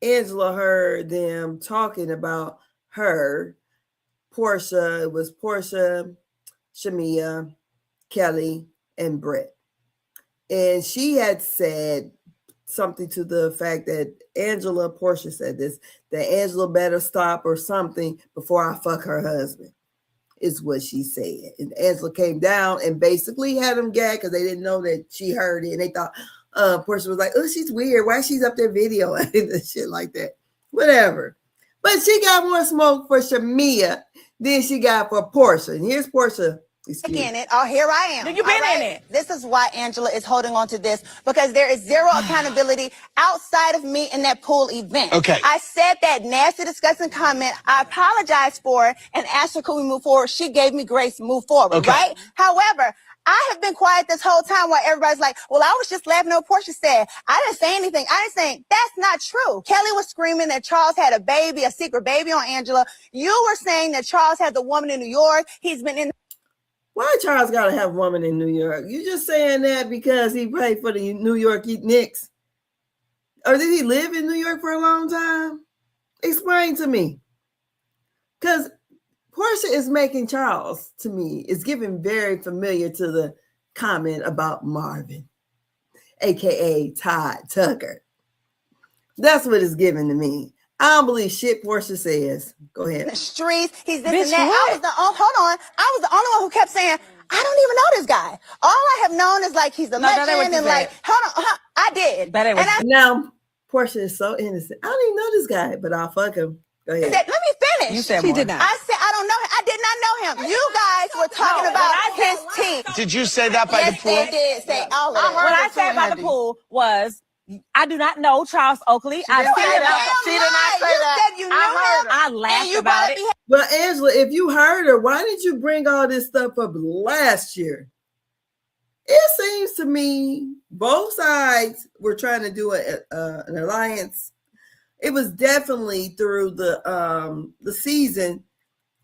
Angela heard them talking about her, Portia. It was Portia, Shamia, Kelly, and Brett. And she had said something to the fact that Portia said this, that Angela better stop or something before I fuck her husband, is what she said. And Angela came down and basically had them gagged because they didn't know that she heard it. And they thought Portia was like, oh, she's weird. Why she's up there videoing and shit like that? Whatever. But she got more smoke for Shamia than she got for Portia. And here's Portia. In it. Oh, here I am. You've been in it. This is why Angela is holding on to this, because there is zero accountability outside of me in that pool event. Okay. I said that nasty, disgusting comment. I apologized for it and asked her, could we move forward? She gave me grace to move forward, Okay. right? However, I have been quiet this whole time while everybody's like, well, I was just laughing at what Portia said. I didn't say anything. I didn't say, that's not true. Kelly was screaming that Charles had a baby, a secret baby on Angela. You were saying that Charles had the woman in New York. He's been in. Why Charles got to have a woman in New York? You just saying that because he played for the New York Knicks? Or did he live in New York for a long time? Explain to me. Because Portia is making Charles, to me, is giving very familiar to the comment about Marvin, a.k.a. Todd Tucker. That's what it's giving to me. I don't believe shit Portia says. Go ahead. The streets, he's this Bitch, and that. what? I was the only one who kept saying, I don't even know this guy. All I have known is like he's a No, that ain't what legend you and said. like, hold on, I did. That ain't what and I Now, Portia is so innocent. I don't even know this guy, but I'll fuck him. Go ahead. said, let me finish. You said She more. did not. I said, I don't know him. I did not know him. You guys were talking about his teeth. Did you say that by Yes, the pool? they did say all of I it. heard What I it said too, about the Andy. pool was, I do not know Charles Oakley. I didn't see say him. that. She did not say You that. said you knew I heard him. her. I And laughed you about brought it. up But Angela, if you heard her, why did you bring all this stuff up last year? It seems to me both sides were trying to do an alliance. It was definitely through the season.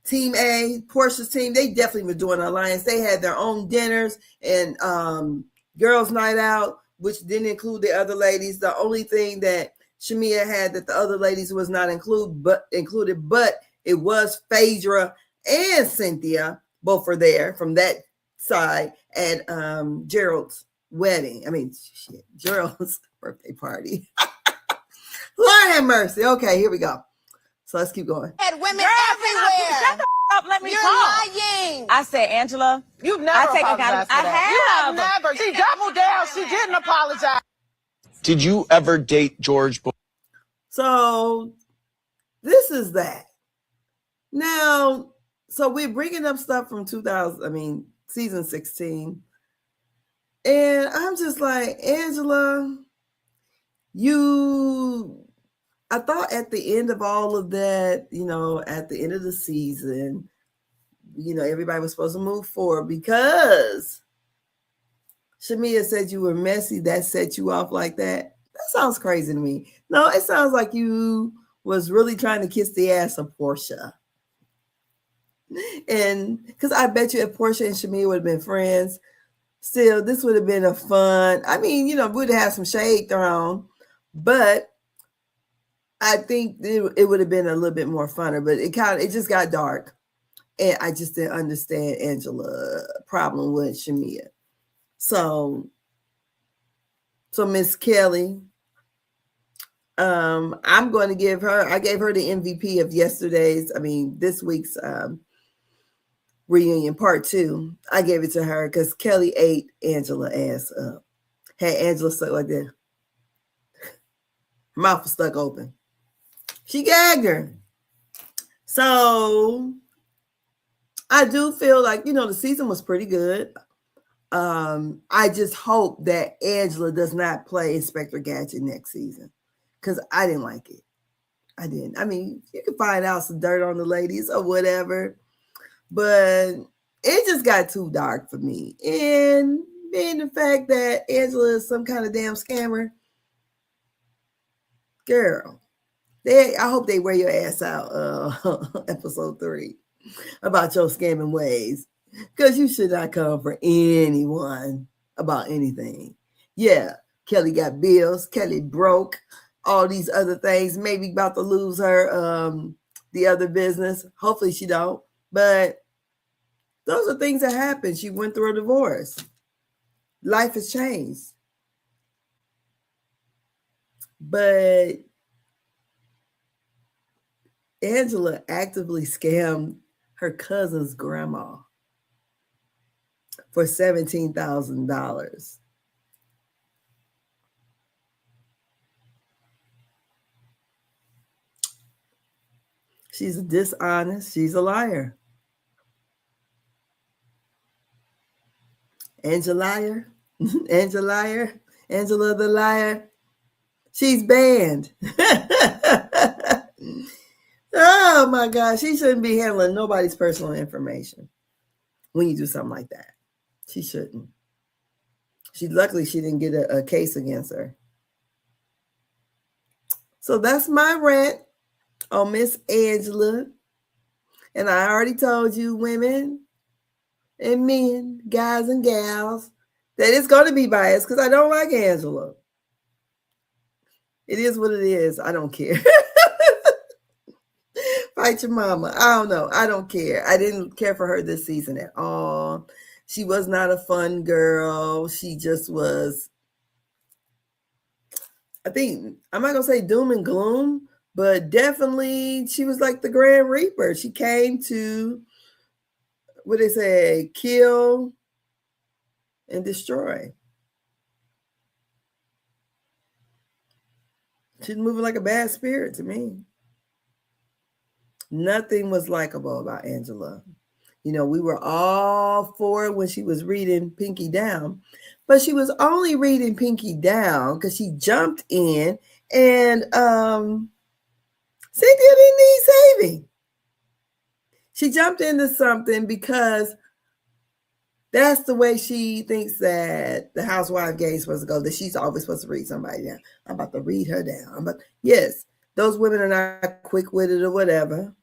Team A, Portia's team, they definitely were doing an alliance. They had their own dinners and girls' night out, which didn't include the other ladies. The only thing that Shamia had that the other ladies was not included, but it was Phaedra and Cynthia. Both were there from that side at Gerald's wedding. I mean, shit, Gerald's birthday party. Lord have mercy. Okay, here we go. So let's keep going. had women Girl, everywhere. shut the f- up. Let me You're talk. lying. I said, Angela, You've never I take apologized accountability. for that. I You have never. She doubled down. She didn't apologize. Did you ever date George? So this is that. Now, so we're bringing up stuff from season 16. And I'm just like, Angela, I thought at the end of all of that, at the end of the season, everybody was supposed to move forward because Shamia said you were messy. That set you off like that. That sounds crazy to me. No, it sounds like you was really trying to kiss the ass of Portia. And because I bet you if Portia and Shamia would have been friends, still, this would have been a fun. I mean, we'd have some shade thrown, but I think it would have been a little bit more funner. But it just got dark, and I just didn't understand Angela's problem with Shamia. So Miss Kelli, I'm going to give her. I gave her the MVP of this week's reunion part 2. I gave it to her because Kelli ate Angela ass up. Had Angela stuck like that. Her mouth was stuck open. She gagged her. So I do feel like, the season was pretty good. I just hope that Angela does not play Inspector Gadget next season because I didn't like it. I didn't. I mean, you can find out some dirt on the ladies or whatever, but it just got too dark for me. And being the fact that Angela is some kind of damn scammer, girl, I hope they wear your ass out episode 3 about your scamming ways, because you should not come for anyone about anything. Yeah, Kelli got bills. Kelli broke. All these other things. Maybe about to lose her the other business. Hopefully she don't. But those are things that happen. She went through a divorce. Life has changed. But Angela actively scammed her cousin's grandma for $17,000. She's dishonest. She's a liar. Angela the liar. She's banned. Oh my gosh, she shouldn't be handling nobody's personal information when you do something like that. She shouldn't. Luckily she didn't get a case against her. So that's my rant on Miss Angela. And I already told you, women and men, guys and gals, that it's going to be biased because I don't like Angela. It is what it is. I don't care. Fight your mama. I don't know. I don't care. I didn't care for her this season at all. She was not a fun girl. She just was, I think, I'm not going to say doom and gloom, but definitely she was like the Grand Reaper. She came to, what they say, kill and destroy. She's moving like a bad spirit to me. Nothing was likable about Angela. We were all for it when she was reading Pinky Down, but she was only reading Pinky Down because she jumped in and Cynthia didn't need saving. She jumped into something because that's the way she thinks that the housewife game is supposed to go, that she's always supposed to read somebody down. I'm about to read her down. Yes, those women are not quick-witted or whatever.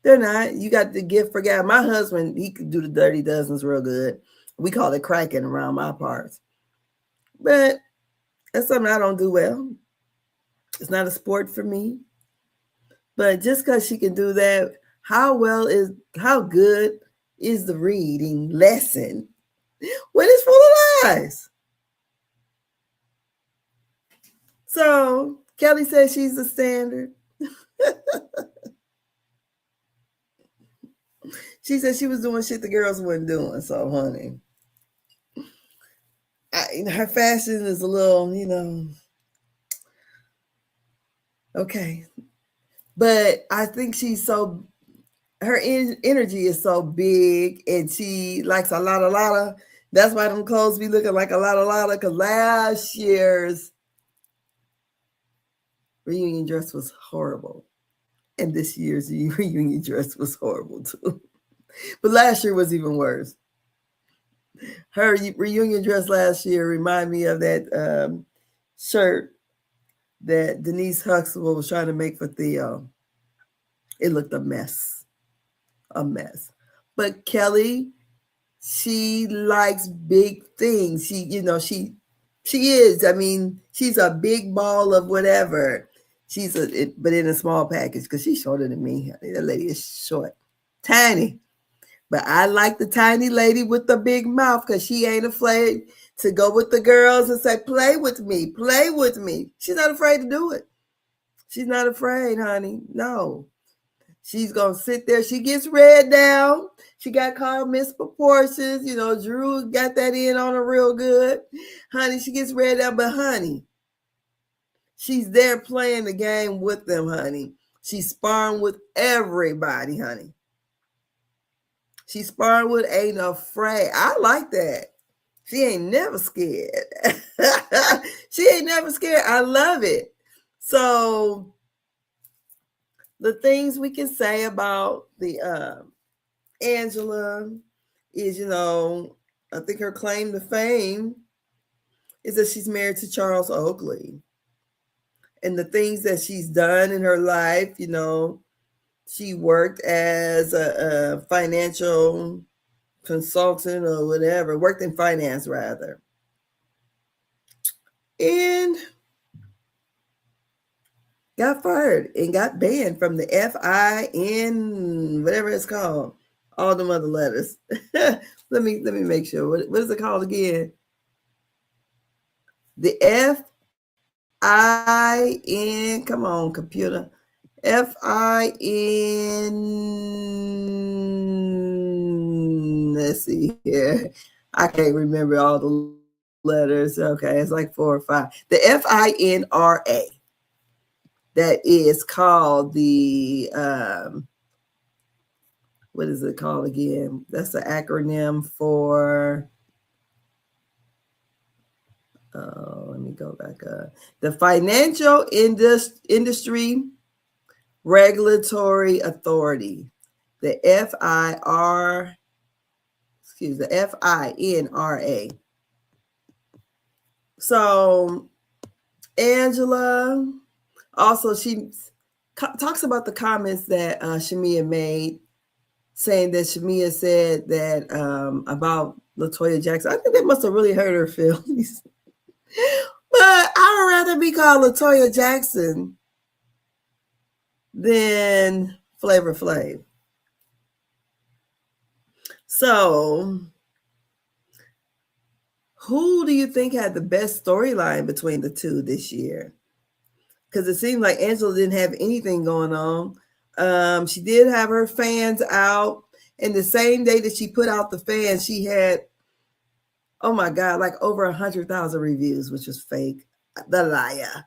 They're not. You got the gift for God. My husband, he could do the dirty dozens real good. We call it cracking around my parts. But that's something I don't do well. It's not a sport for me. But just because she can do that, how good is the reading lesson when it's full of lies? So Kelli says she's the standard. She said she was doing shit the girls weren't doing. So, honey, her fashion is a little, okay. But I think her energy is so big, and she likes a lot of. That's why them clothes be looking like a lot of, because last year's reunion dress was horrible. And this year's reunion dress was horrible too. But last year was even worse. Her reunion dress last year reminded me of that shirt that Denise Huxtable was trying to make for Theo. It looked a mess. a mess. But Kelli, she likes big things. She is. I mean, she's a big ball of whatever. But in a small package because she's shorter than me. That lady is short, tiny. But I like the tiny lady with the big mouth because she ain't afraid to go with the girls and say, play with me, play with me. She's not afraid to do it. She's not afraid, honey. No. She's going to sit there. She gets read down. She got called misproportions. You know, Drew got that in on her real good. Honey, she gets read down. But, honey, she's there playing the game with them, honey. She's sparring with everybody, honey. She's sparring with ain't afraid. I like that. She ain't never scared. She ain't never scared. I love it. So the things we can say about the Angela is, I think her claim to fame is that she's married to Charles Oakley. And the things that she's done in her life, she worked as a financial consultant or whatever, worked in finance rather. And got fired and got banned from the FIN, whatever it's called, all them other letters. let me make sure. What is it called again? The FIN. Come on, computer. FIN. Let's see here. I can't remember all the letters. Okay, it's like 4 or 5. The FINRA. That is called the, what is it called again? That's the acronym for, let me go back up. The Financial Industry Regulatory Authority, the FINRA. So Angela, also, she talks about the comments that Shamia made, saying that Shamia said that about LaToya Jackson. I think that must have really hurt her feelings. But I would rather be called LaToya Jackson than Flavor Flav. So, who do you think had the best storyline between the two this year? Because it seemed like Angela didn't have anything going on. She did have her fans out. And the same day that she put out the fans, she had, oh my God, like over 100,000 reviews, which was fake. The liar.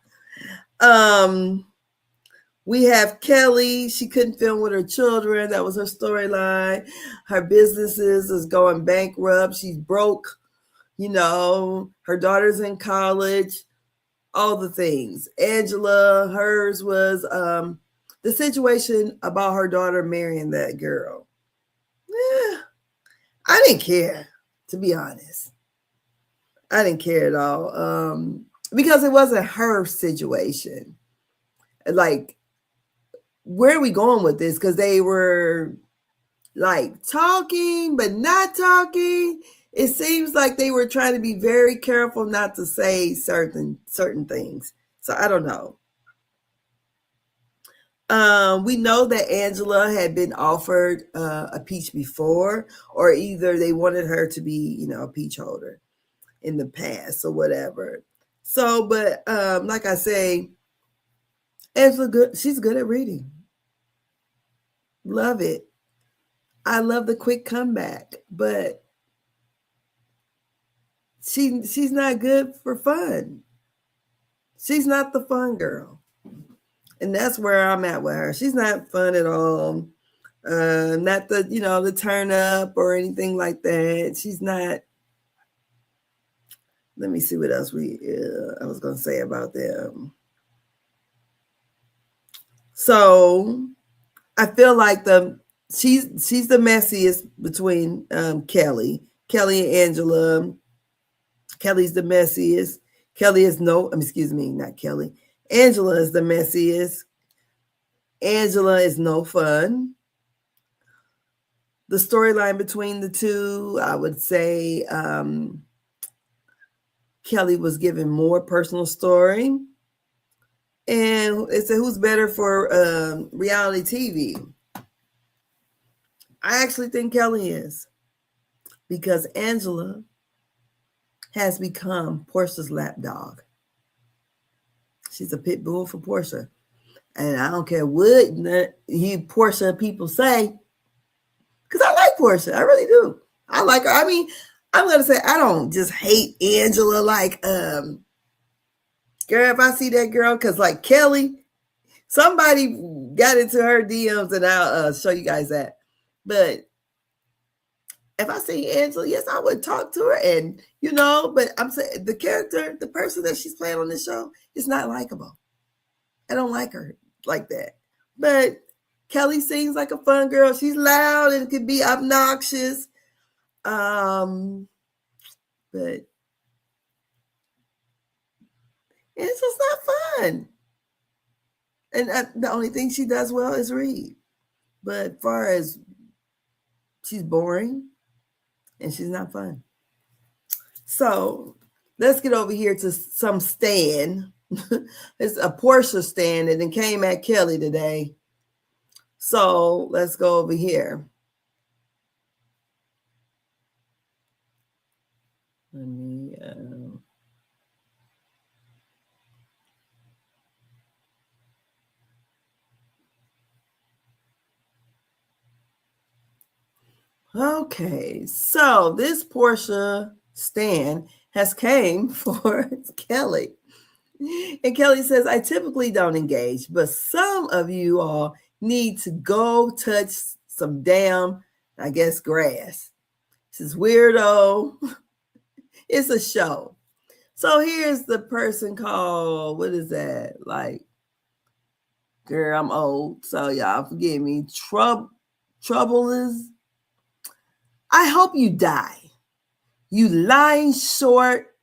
We have Kelli. She couldn't film with her children. That was her storyline. Her businesses is going bankrupt. She's broke. Her daughter's in college. All the things. Angela, hers was the situation about her daughter marrying that girl. I didn't care, to be honest. I didn't care at all because it wasn't her situation. Like, where are we going with this? Because they were like talking, but not talking. It seems like they were trying to be very careful not to say certain things. So I don't know. We know that Angela had been offered a peach before, or either they wanted her to be, a peach holder in the past or whatever. So, but like I say, Angela, she's good at reading. Love it. I love the quick comeback, but she's not good for fun. She's not the fun girl. And that's where I'm at with her. She's not fun at all. Not the, the turn up or anything like that. She's not. Let me see what else I was going to say about them. So I feel like she's the messiest between Kelli and Angela. Kelly's the messiest. Angela is the messiest. Angela is the messiest. Angela is no fun. the storyline between the two, I would say Kelli was given more personal story. And it's who's better for reality TV? I actually think Kelli is, because Angela has become Portia's lapdog. She's a pit bull for Portia. And I don't care what Portia people say, because I like Portia. I really do. I like her. I mean, I'm going to say I don't just hate Angela like, girl, if I see that girl, because like Kelli, somebody got into her DMs and I'll show you guys that. But if I see Angela, yes, I would talk to her. And, but I'm saying the character, the person that she's playing on this show is not likable. I don't like her like that. But Kelli seems like a fun girl. She's loud and could be obnoxious. But it's just not fun. And the only thing she does well is read. But as far as she's boring and she's not fun. So let's get over here to some stan. It's a Portia stan that then came at Kelli today. So let's go over here. Let me okay, so this Portia stan has came for Kelli. And Kelli says, I typically don't engage, but some of you all need to go touch some damn, I guess, grass. This is weirdo. It's a show. So here's the person called, what is that? Like, girl, I'm old, so y'all forgive me. Trouble is, I hope you die. You lying short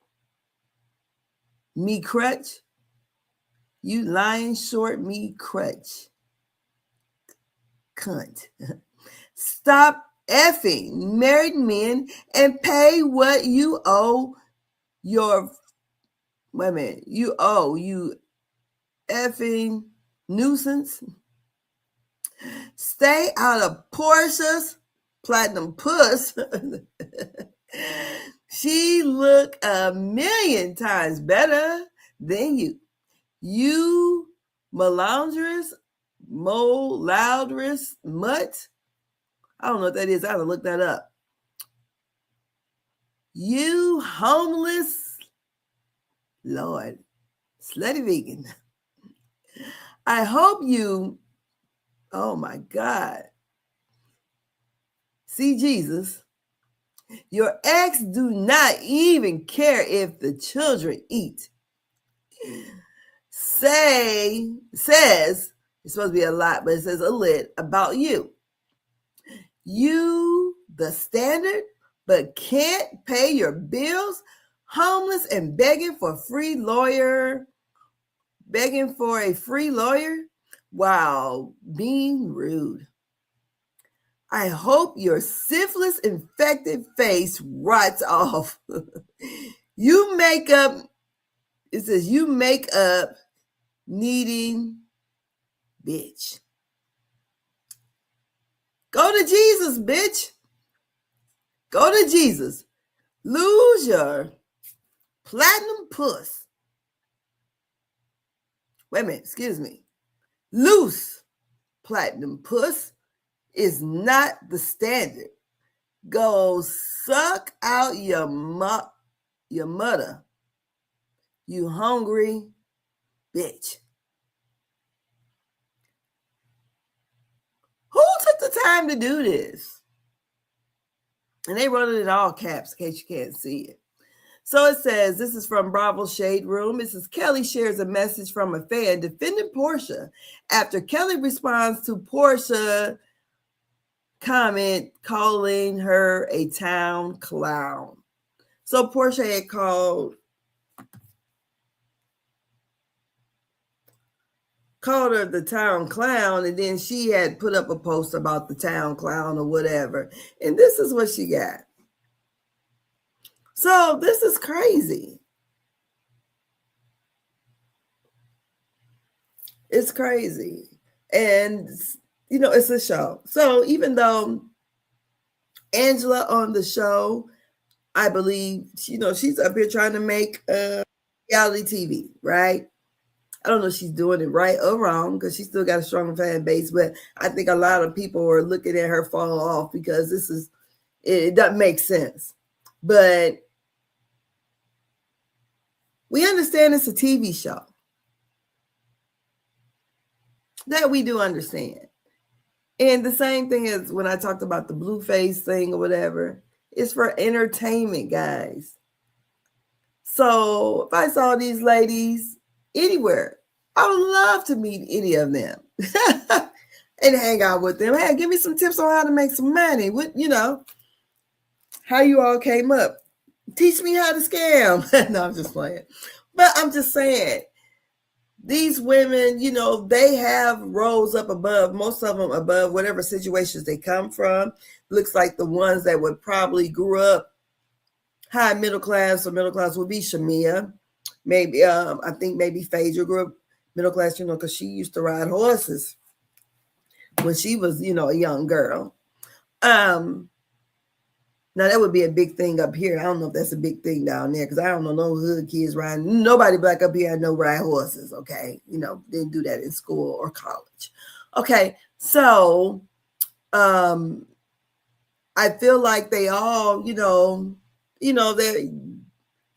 me crutch. You lying short me crutch. Cunt. Stop effing married men and pay what you owe your, wait a minute, you owe, you effing nuisance. Stay out of Portia's platinum puss. She look a million times better than you. You melangerous, loudrous mutt. I don't know what that is. I have to look that up. You homeless, Lord, slutty vegan. I hope you, oh my God, see Jesus. Your ex do not even care if the children eat. Says, it's supposed to be a lot, but it says a lit about you. You, the standard, but can't pay your bills, homeless and begging for a free lawyer while being rude. I hope your syphilis infected face rots off. You make up, it says you make up needing bitch. Go to Jesus, bitch. Go to Jesus. Lose your platinum puss. Wait a minute, excuse me. Loose platinum puss is not the standard. Go suck out your mother, you hungry bitch. Who took the time to do this? And they wrote it in all caps in case you can't see it. So it says, this is from Bravo Shade Room. It says, Kelli shares a message from a fan defending Portia after Kelli responds to Portia comment calling her a town clown. So Portia had called called her the town clown, and then she had put up a post about the town clown or whatever. And this is what she got. So this is crazy. It's crazy. And, you know, it's a show. So even though Angela on the show, I believe, you know, she's up here trying to make reality TV, right? I don't know if she's doing it right or wrong because she still got a strong fan base, but I think a lot of people are looking at her fall off because it doesn't make sense. But we understand it's a TV show. That we do understand. And the same thing as when I talked about the blue face thing or whatever, it's for entertainment, guys. So if I saw these ladies anywhere, I would love to meet any of them and hang out with them. Hey, give me some tips on how to make some money. What, you know, how you all came up. Teach me how to scam. No, I'm just playing. But I'm just saying, these women, you know, they have roles up above, most of them above whatever situations they come from. Looks like the ones that would probably grew up high middle class or middle class would be Shamia. Maybe, I think maybe Phaedra grew up middle class, you know, because she used to ride horses when she was, you know, a young girl. Now, that would be a big thing up here. I don't know if that's a big thing down there because I don't know no hood kids riding. Nobody black up here I know ride horses, okay? You know, didn't do that in school or college. Okay, so I feel like they all, you know, they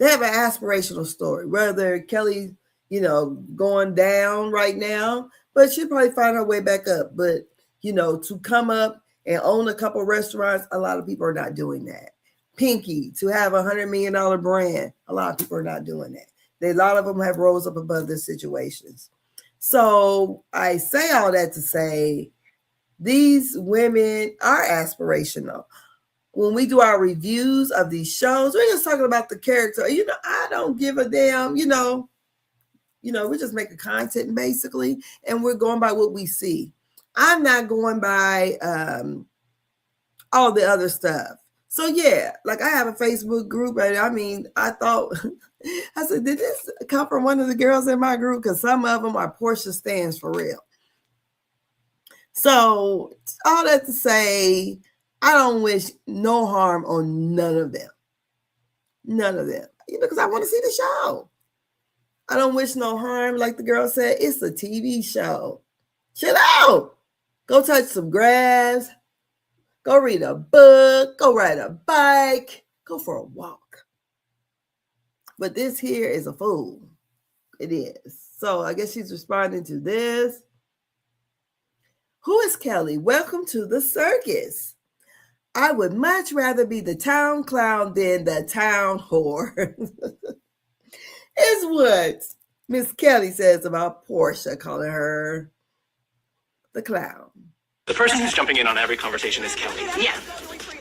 have an aspirational story. Whether Kelly, you know, going down right now, but she'll probably find her way back up. But, you know, to come up and own a couple restaurants, a lot of people are not doing that. Pinky, to have $100 million brand, a lot of people are not doing that. A lot of them have rose up above their situations. So I say all that to say these women are aspirational. When we do our reviews of these shows, we're just talking about the character. You know, I don't give a damn, you know, we're just making content basically, and we're going by what we see. I'm not going by all the other stuff. So yeah, like I have a Facebook group, and I mean, I thought, I said, did this come from one of the girls in my group? Because some of them are Portia stands for real. So all that to say, I don't wish no harm on none of them. None of them. You know, because I want to see the show. I don't wish no harm. Like the girl said, it's a TV show. Chill out. Go touch some grass. Go read a book. Go ride a bike. Go for a walk. But this here is a fool. It is. So I guess she's responding to this. Who is Kelly? Welcome to the circus. I would much rather be the town clown than the town whore. Is what Miss Kelly says about Portia, calling her the clown. The person who's jumping in on every conversation is Kelly. Yeah.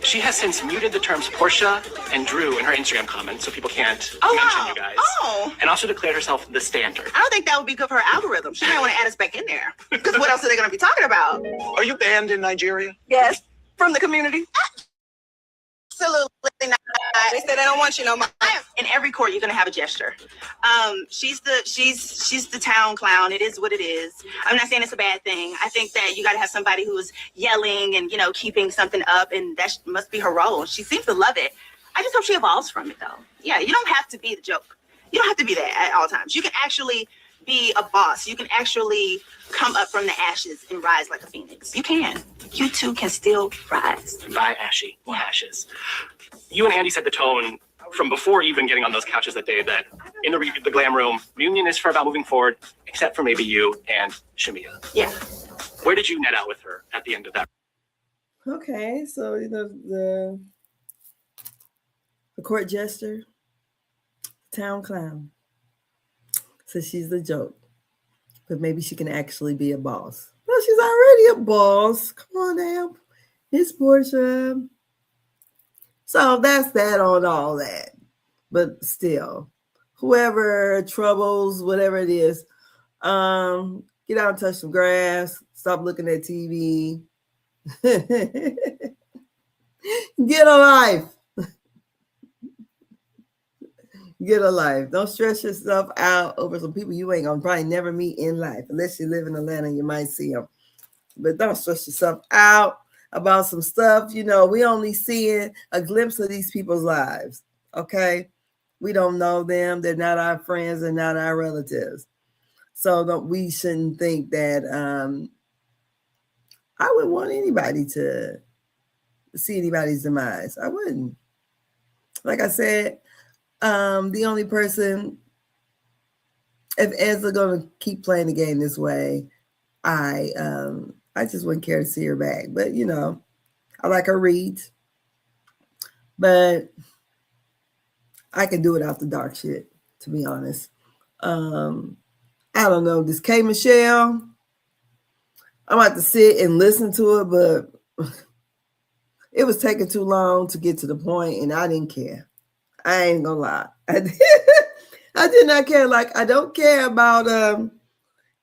She has since muted the terms Portia and Drew in her Instagram comments so people can't mention you guys. Oh. And also declared herself the standard. I don't think that would be good for her algorithm. She might want to add us back in there. Because what else are they going to be talking about? Are you banned in Nigeria? Yes. From the community? Absolutely not. They said they don't want you no more. In every court, you're gonna have a gesture. She's the town clown. It is what it is. I'm not saying it's a bad thing. I think that you gotta have somebody who's yelling and keeping something up, and that must be her role. She seems to love it. I just hope she evolves from it, though. Yeah, you don't have to be the joke. You don't have to be that at all times. You can actually be a boss. You can actually come up from the ashes and rise like a phoenix. You can. You too can still rise. Bye, Ashy. Or Ashes. You and Andy set the tone from before even getting on those couches that day that in the glam room, reunion is for about moving forward, except for maybe you and Shamia. Yeah. Where did you net out with her at the end of that? Okay, so the court jester, town clown. So she's the joke. But maybe she can actually be a boss. Well, she's already a boss. Come on now. Miss Portia. So that's that on all that. But still, whoever troubles, whatever it is, Get out and touch some grass. Stop looking at TV. Get a life. Get a life. Don't stress yourself out over some people you ain't gonna probably never meet in life. Unless you live in Atlanta, you might see them. But don't stress yourself out about some stuff. You know, we only seeing a glimpse of these people's lives. Okay? We don't know them. They're not our friends. They're not our relatives. So we shouldn't think that I wouldn't want anybody to see anybody's demise. I wouldn't. Like I said, the only person, if Angela gonna keep playing the game this way, I just wouldn't care to see her back. But you know, I like her reads, but I can do it off the dark shit, to be honest. I don't know, this K Michelle, I'm about to sit and listen to it, but it was taking too long to get to the point, and I didn't care. I ain't gonna lie. I did not care. Like, I don't care about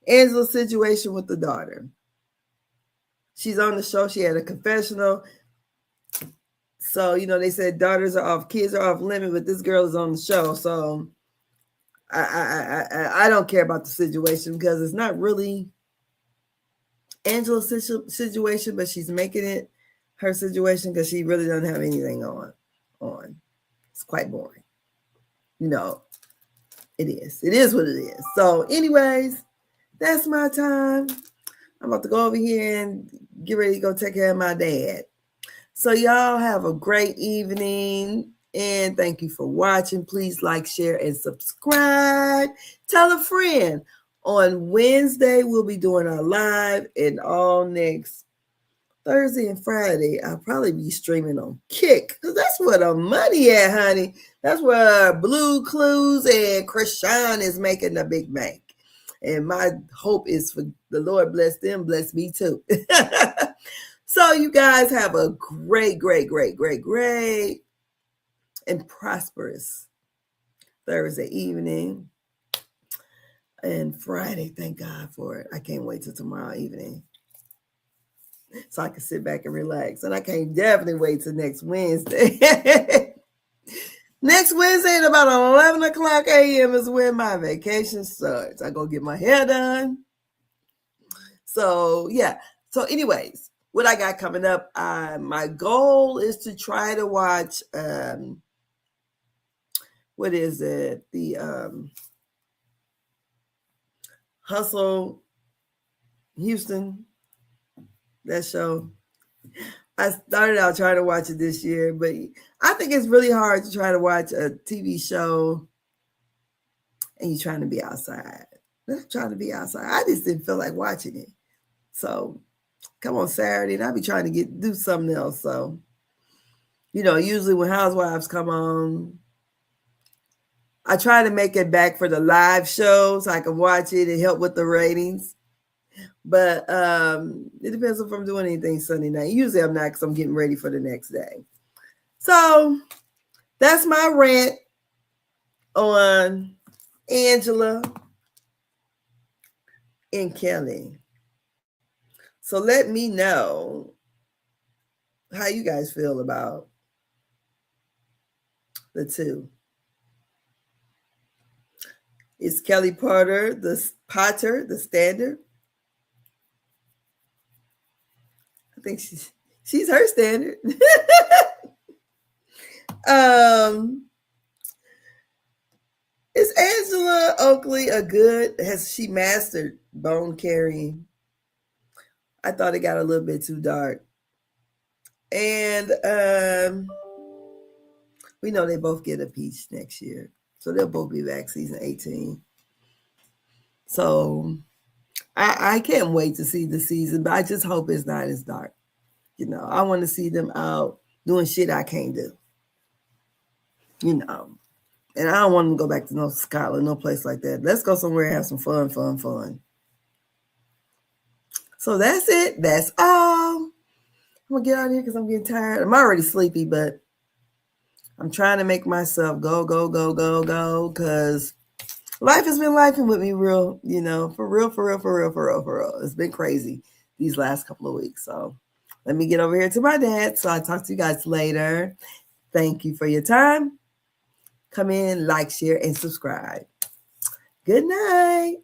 Angela's situation with the daughter. She's on the show. She had a confessional. So, you know, they said daughters are off, kids are off limit, but this girl is on the show. So I don't care about the situation because it's not really Angela's situation, but she's making it her situation because she really doesn't have anything on. It's quite boring. You know, it is. It is what it is. So anyways, that's my time. I'm about to go over here and get ready to go take care of my dad. So y'all have a great evening. And thank you for watching. Please like, share, and subscribe. Tell a friend. On Wednesday, we'll be doing our live, and all next Thursday and Friday, I'll probably be streaming on Kick, because that's where the money at, honey. That's where Blue Clues and Krishan is making the big bank. And my hope is for the Lord bless them, bless me too. So you guys have a great, great, great, great, great and prosperous Thursday evening and Friday. Thank God for it. I can't wait till tomorrow evening so I can sit back and relax. And I can't definitely wait till next Wednesday. Next Wednesday at about 11 o'clock a.m. is when my vacation starts. I go get my hair done. So, yeah. So, anyways, what I got coming up, my goal is to try to watch, what is it? The Hustle Houston, that show. I started out trying to watch it this year, but I think it's really hard to try to watch a TV show and you're trying to be outside. I'm trying to be outside. I just didn't feel like watching it. So come on Saturday and I'll be trying to do something else. So, you know, usually when Housewives come on, I try to make it back for the live show so I can watch it and help with the ratings. But it depends if I'm doing anything Sunday night. Usually I'm not because I'm getting ready for the next day. So that's my rant on Angela and Kelli. So let me know how you guys feel about the two. Is Kelli Potter the standard? I think she's her standard. Is Angela Oakley has she mastered bone carrying? I thought it got a little bit too dark. And we know they both get a peach next year. So they'll both be back season 18. So I can't wait to see the season, but I just hope it's not as dark. You know, I want to see them out doing shit I can't do. You know, and I don't want them to go back to no Scotland, no place like that. Let's go somewhere and have some fun. So that's it. That's all. I'm going to get out of here because I'm getting tired. I'm already sleepy, but I'm trying to make myself go, because life has been lifing with me real, for real. It's been crazy these last couple of weeks. So let me get over here to my dad. So I'll talk to you guys later. Thank you for your time. Come in, like, share, and subscribe. Good night.